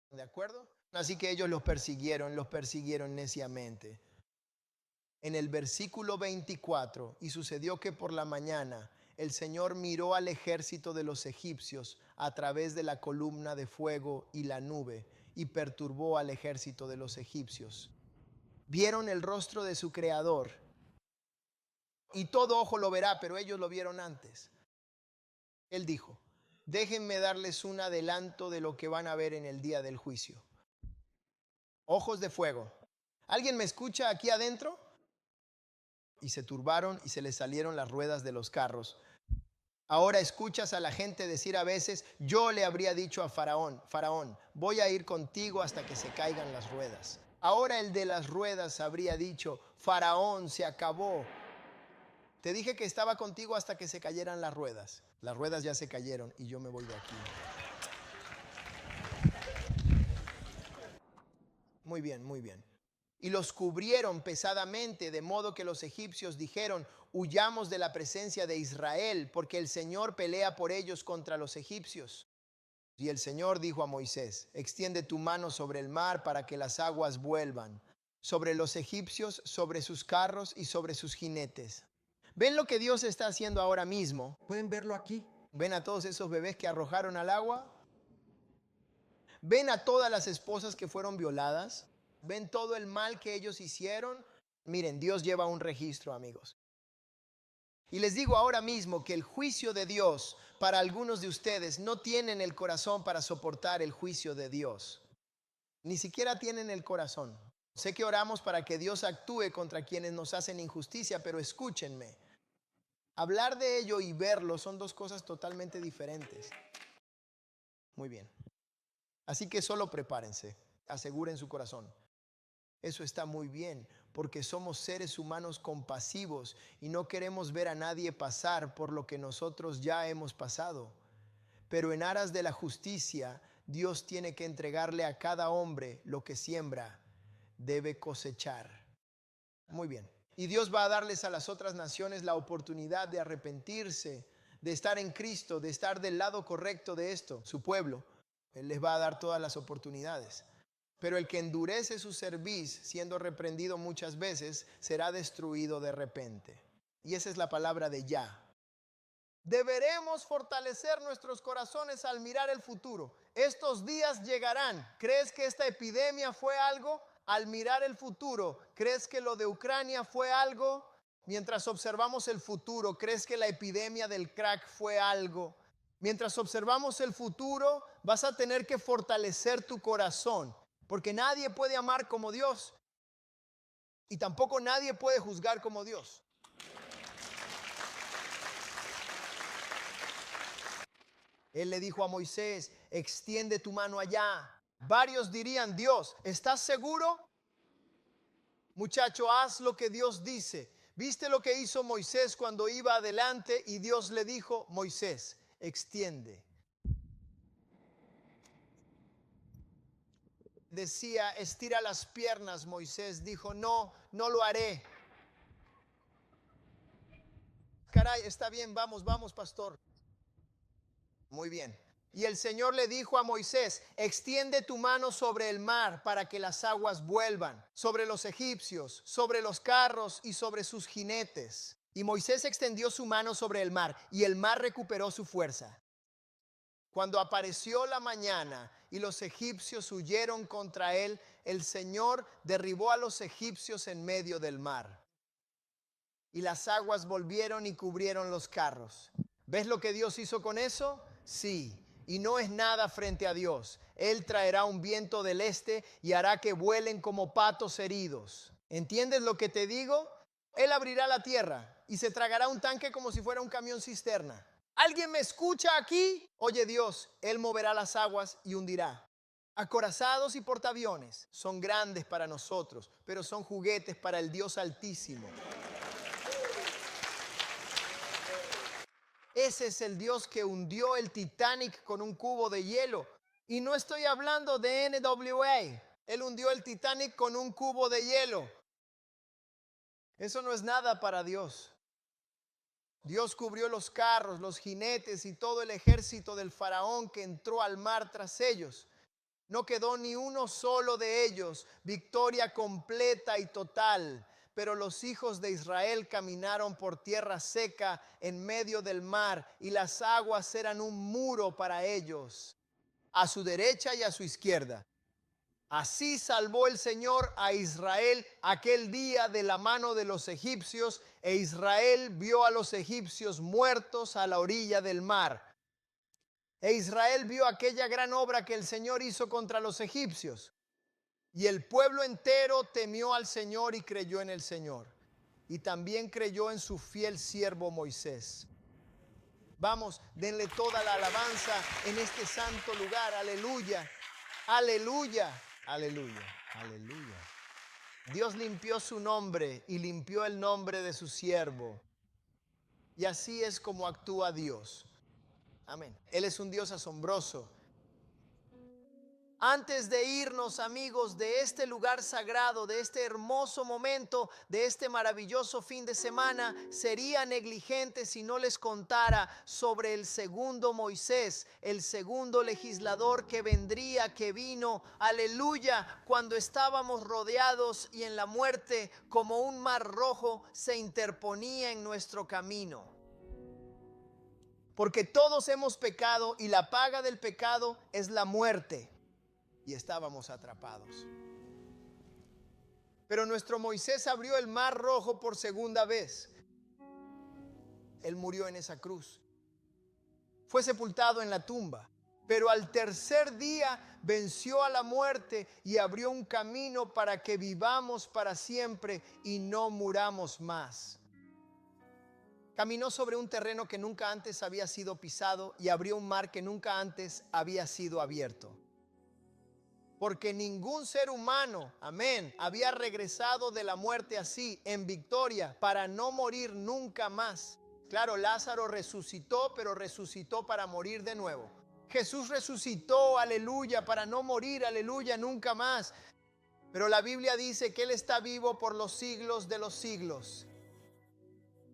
¿De acuerdo? Así que ellos los persiguieron neciamente. En el versículo 24, y sucedió que por la mañana el Señor miró al ejército de los egipcios a través de la columna de fuego y la nube y perturbó al ejército de los egipcios. Vieron el rostro de su creador y todo ojo lo verá, pero ellos lo vieron antes. Él dijo, déjenme darles un adelanto de lo que van a ver en el día del juicio. Ojos de fuego. ¿Alguien me escucha aquí adentro? Y se turbaron y se les salieron las ruedas de los carros. Ahora escuchas a la gente decir a veces, yo le habría dicho a Faraón, Faraón, voy a ir contigo hasta que se caigan las ruedas. Ahora el de las ruedas habría dicho, Faraón, se acabó. Te dije que estaba contigo hasta que se cayeran las ruedas. Las ruedas ya se cayeron y yo me voy de aquí. Muy bien, muy bien. Y los cubrieron pesadamente, de modo que los egipcios dijeron, huyamos de la presencia de Israel, porque el Señor pelea por ellos contra los egipcios. Y el Señor dijo a Moisés, extiende tu mano sobre el mar para que las aguas vuelvan, sobre los egipcios, sobre sus carros y sobre sus jinetes. ¿Ven lo que Dios está haciendo ahora mismo? ¿Pueden verlo aquí? ¿Ven a todos esos bebés que arrojaron al agua? ¿Ven a todas las esposas que fueron violadas? ¿Ven todo el mal que ellos hicieron? Miren, Dios lleva un registro, amigos. Y les digo ahora mismo que el juicio de Dios para algunos de ustedes no tienen el corazón para soportar el juicio de Dios. Ni siquiera tienen el corazón. Sé que oramos para que Dios actúe contra quienes nos hacen injusticia, pero escúchenme. Hablar de ello y verlo son dos cosas totalmente diferentes. Muy bien. Así que solo prepárense, aseguren su corazón. Eso está muy bien, porque somos seres humanos compasivos y no queremos ver a nadie pasar por lo que nosotros ya hemos pasado. Pero en aras de la justicia, Dios tiene que entregarle a cada hombre lo que siembra, debe cosechar. Muy bien. Y Dios va a darles a las otras naciones la oportunidad de arrepentirse, de estar en Cristo, de estar del lado correcto de esto, su pueblo. Él les va a dar todas las oportunidades. Pero el que endurece su cerviz, siendo reprendido muchas veces, será destruido de repente. Y esa es la palabra de Yah. Deberemos fortalecer nuestros corazones al mirar el futuro. Estos días llegarán. ¿Crees que esta epidemia fue algo? Al mirar el futuro, ¿crees que lo de Ucrania fue algo? Mientras observamos el futuro, ¿crees que la epidemia del crack fue algo? Mientras observamos el futuro, vas a tener que fortalecer tu corazón, porque nadie puede amar como Dios y tampoco nadie puede juzgar como Dios. Él le dijo a Moisés, extiende tu mano allá. Varios dirían, Dios, ¿estás seguro? Muchacho, haz lo que Dios dice. ¿Viste lo que hizo Moisés cuando iba adelante y Dios le dijo, Moisés, extiende? Decía, estira las piernas. Moisés dijo, no, no lo haré. Caray, está bien, vamos, pastor. Muy bien. Y el Señor le dijo a Moisés, extiende tu mano sobre el mar para que las aguas vuelvan, sobre los egipcios, sobre los carros y sobre sus jinetes. Y Moisés extendió su mano sobre el mar y el mar recuperó su fuerza. Cuando apareció la mañana y los egipcios huyeron contra él, el Señor derribó a los egipcios en medio del mar. Y las aguas volvieron y cubrieron los carros. ¿Ves lo que Dios hizo con eso? Sí, y no es nada frente a Dios. Él traerá un viento del este y hará que vuelen como patos heridos. ¿Entiendes lo que te digo? Él abrirá la tierra y se tragará un tanque como si fuera un camión cisterna. ¿Alguien me escucha aquí? Oye Dios, Él moverá las aguas y hundirá. Acorazados y portaaviones son grandes para nosotros, pero son juguetes para el Dios Altísimo. Ese es el Dios que hundió el Titanic con un cubo de hielo. Y no estoy hablando de NWA. Él hundió el Titanic con un cubo de hielo. Eso no es nada para Dios. Dios cubrió los carros, los jinetes y todo el ejército del faraón que entró al mar tras ellos. No quedó ni uno solo de ellos. Victoria completa y total. Pero los hijos de Israel caminaron por tierra seca en medio del mar y las aguas eran un muro para ellos, a su derecha y a su izquierda. Así salvó el Señor a Israel aquel día de la mano de los egipcios, e Israel vio a los egipcios muertos a la orilla del mar. E Israel vio aquella gran obra que el Señor hizo contra los egipcios. Y el pueblo entero temió al Señor y creyó en el Señor. Y también creyó en su fiel siervo Moisés. Vamos, denle toda la alabanza en este santo lugar. Aleluya, aleluya, aleluya, aleluya. Dios limpió su nombre y limpió el nombre de su siervo. Y así es como actúa Dios. Amén. Él es un Dios asombroso. Antes de irnos, amigos, de este lugar sagrado, de este hermoso momento, de este maravilloso fin de semana, sería negligente si no les contara sobre el segundo Moisés, el segundo legislador que vendría, que vino, aleluya, cuando estábamos rodeados y en la muerte como un mar rojo se interponía en nuestro camino. Porque todos hemos pecado y la paga del pecado es la muerte. Y estábamos atrapados. Pero nuestro Moisés abrió el mar rojo por segunda vez. Él murió en esa cruz. Fue sepultado en la tumba. Pero al tercer día venció a la muerte y abrió un camino para que vivamos para siempre y no muramos más. Caminó sobre un terreno que nunca antes había sido pisado y abrió un mar que nunca antes había sido abierto. Porque ningún ser humano, amén, había regresado de la muerte así, en victoria, para no morir nunca más. Claro, Lázaro resucitó, pero resucitó para morir de nuevo. Jesús resucitó, aleluya, para no morir, aleluya, nunca más. Pero la Biblia dice que Él está vivo por los siglos de los siglos.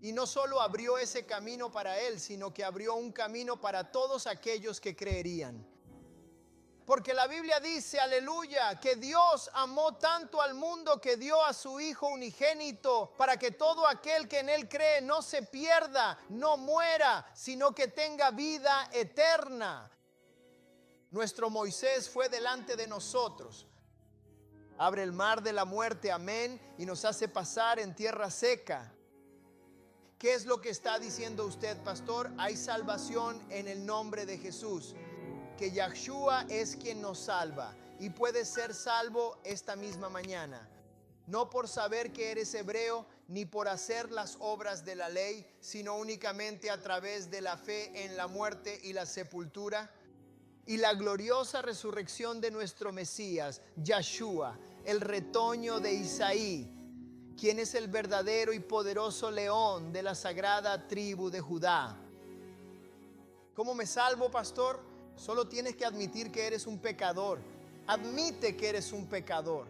Y no solo abrió ese camino para Él, sino que abrió un camino para todos aquellos que creerían. Porque la Biblia dice, aleluya, que Dios amó tanto al mundo que dio a su Hijo unigénito para que todo aquel que en Él cree no se pierda, no muera, sino que tenga vida eterna. Nuestro Moisés fue delante de nosotros. Abre el mar de la muerte, amén, y nos hace pasar en tierra seca. ¿Qué es lo que está diciendo usted, pastor? Hay salvación en el nombre de Jesús. Que Yahshua es quien nos salva y puedes ser salvo esta misma mañana. No por saber que eres hebreo, ni por hacer las obras de la ley, sino únicamente a través de la fe en la muerte y la sepultura y la gloriosa resurrección de nuestro Mesías, Yahshua, el retoño de Isaí, quien es el verdadero y poderoso león de la sagrada tribu de Judá. ¿Cómo me salvo, pastor? Solo tienes que admitir que eres un pecador. Admite que eres un pecador.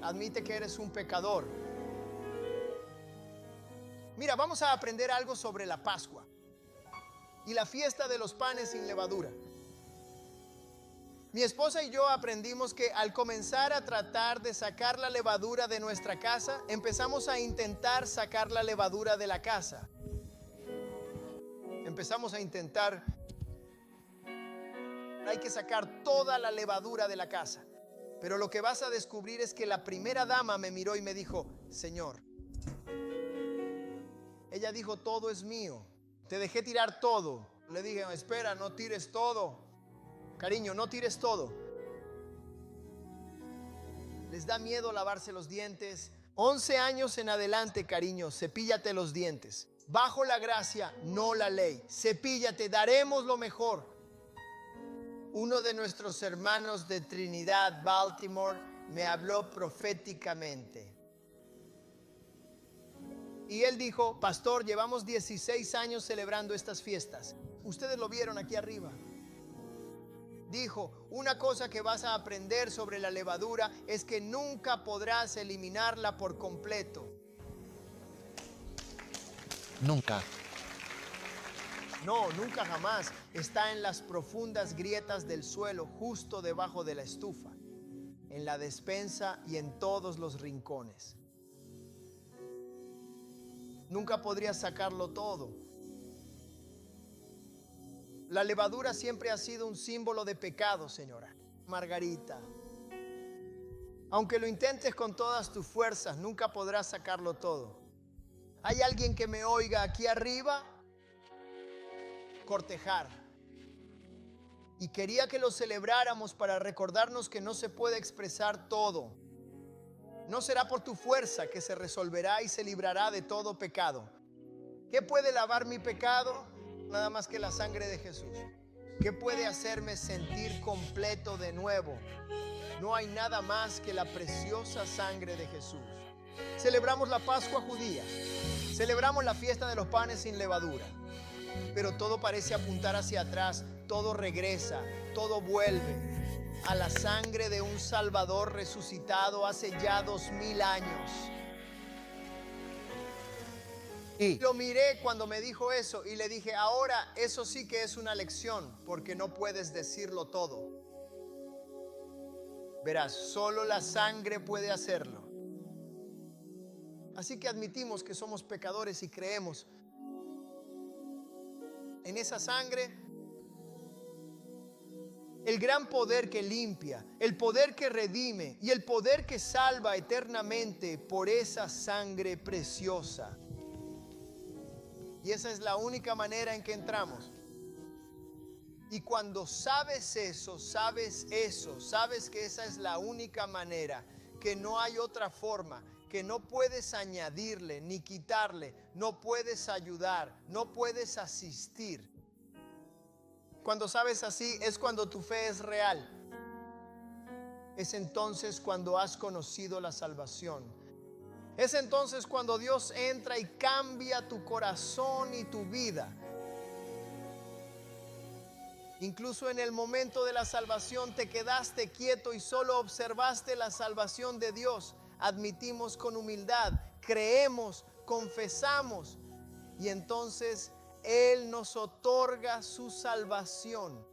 Admite que eres un pecador. Mira, vamos a aprender algo sobre la Pascua y la fiesta de los panes sin levadura. Mi esposa y yo aprendimos que al comenzar a tratar de sacar la levadura de nuestra casa, empezamos a intentar sacar la levadura de la casa. Empezamos a intentar, hay que sacar toda la levadura de la casa. Pero lo que vas a descubrir es que la primera dama me miró y me dijo, Señor, ella dijo, todo es mío. Te dejé tirar todo. Le dije, espera, no tires todo. Cariño, no tires todo. Les da miedo lavarse los dientes. 11 años en adelante, cariño, cepíllate los dientes. Bajo la gracia, no la ley. Cepíllate, daremos lo mejor. Uno de nuestros hermanos de Trinidad, Baltimore, me habló proféticamente. Y él dijo, pastor, llevamos 16 años celebrando estas fiestas. Ustedes lo vieron aquí arriba. Dijo, una cosa que vas a aprender sobre la levadura es que nunca podrás eliminarla por completo. Nunca. No, nunca jamás. Está en las profundas grietas del suelo, justo debajo de la estufa, en la despensa y en todos los rincones. Nunca podrías sacarlo todo. La levadura siempre ha sido un símbolo de pecado, señora Margarita. Aunque lo intentes con todas tus fuerzas, nunca podrás sacarlo todo. ¿Hay alguien que me oiga aquí arriba? Cortejar. Y quería que lo celebráramos para recordarnos que no se puede expresar todo. No será por tu fuerza que se resolverá y se librará de todo pecado. ¿Qué puede lavar mi pecado? Nada más que la sangre de Jesús. ¿Qué puede hacerme sentir completo de nuevo? No hay nada más que la preciosa sangre de Jesús. Celebramos la Pascua judía. Celebramos la fiesta de los panes sin levadura. Pero todo parece apuntar hacia atrás. Todo regresa, todo vuelve a la sangre de un Salvador resucitado hace ya 2000 años. Y lo miré cuando me dijo eso y le dije, ahora eso sí que es una lección, porque no puedes decirlo todo. Verás, solo la sangre puede hacerlo. Así que admitimos que somos pecadores y creemos en esa sangre. El gran poder que limpia, el poder que redime y el poder que salva eternamente por esa sangre preciosa. Y esa es la única manera en que entramos. Y cuando sabes eso, sabes que esa es la única manera, que no hay otra forma, que no puedes añadirle ni quitarle, no puedes ayudar, no puedes asistir. Cuando sabes así es cuando tu fe es real. Es entonces cuando has conocido la salvación. Es entonces cuando Dios entra y cambia tu corazón y tu vida. Incluso en el momento de la salvación te quedaste quieto y solo observaste la salvación de Dios. Admitimos con humildad, creemos, confesamos y entonces Él nos otorga su salvación.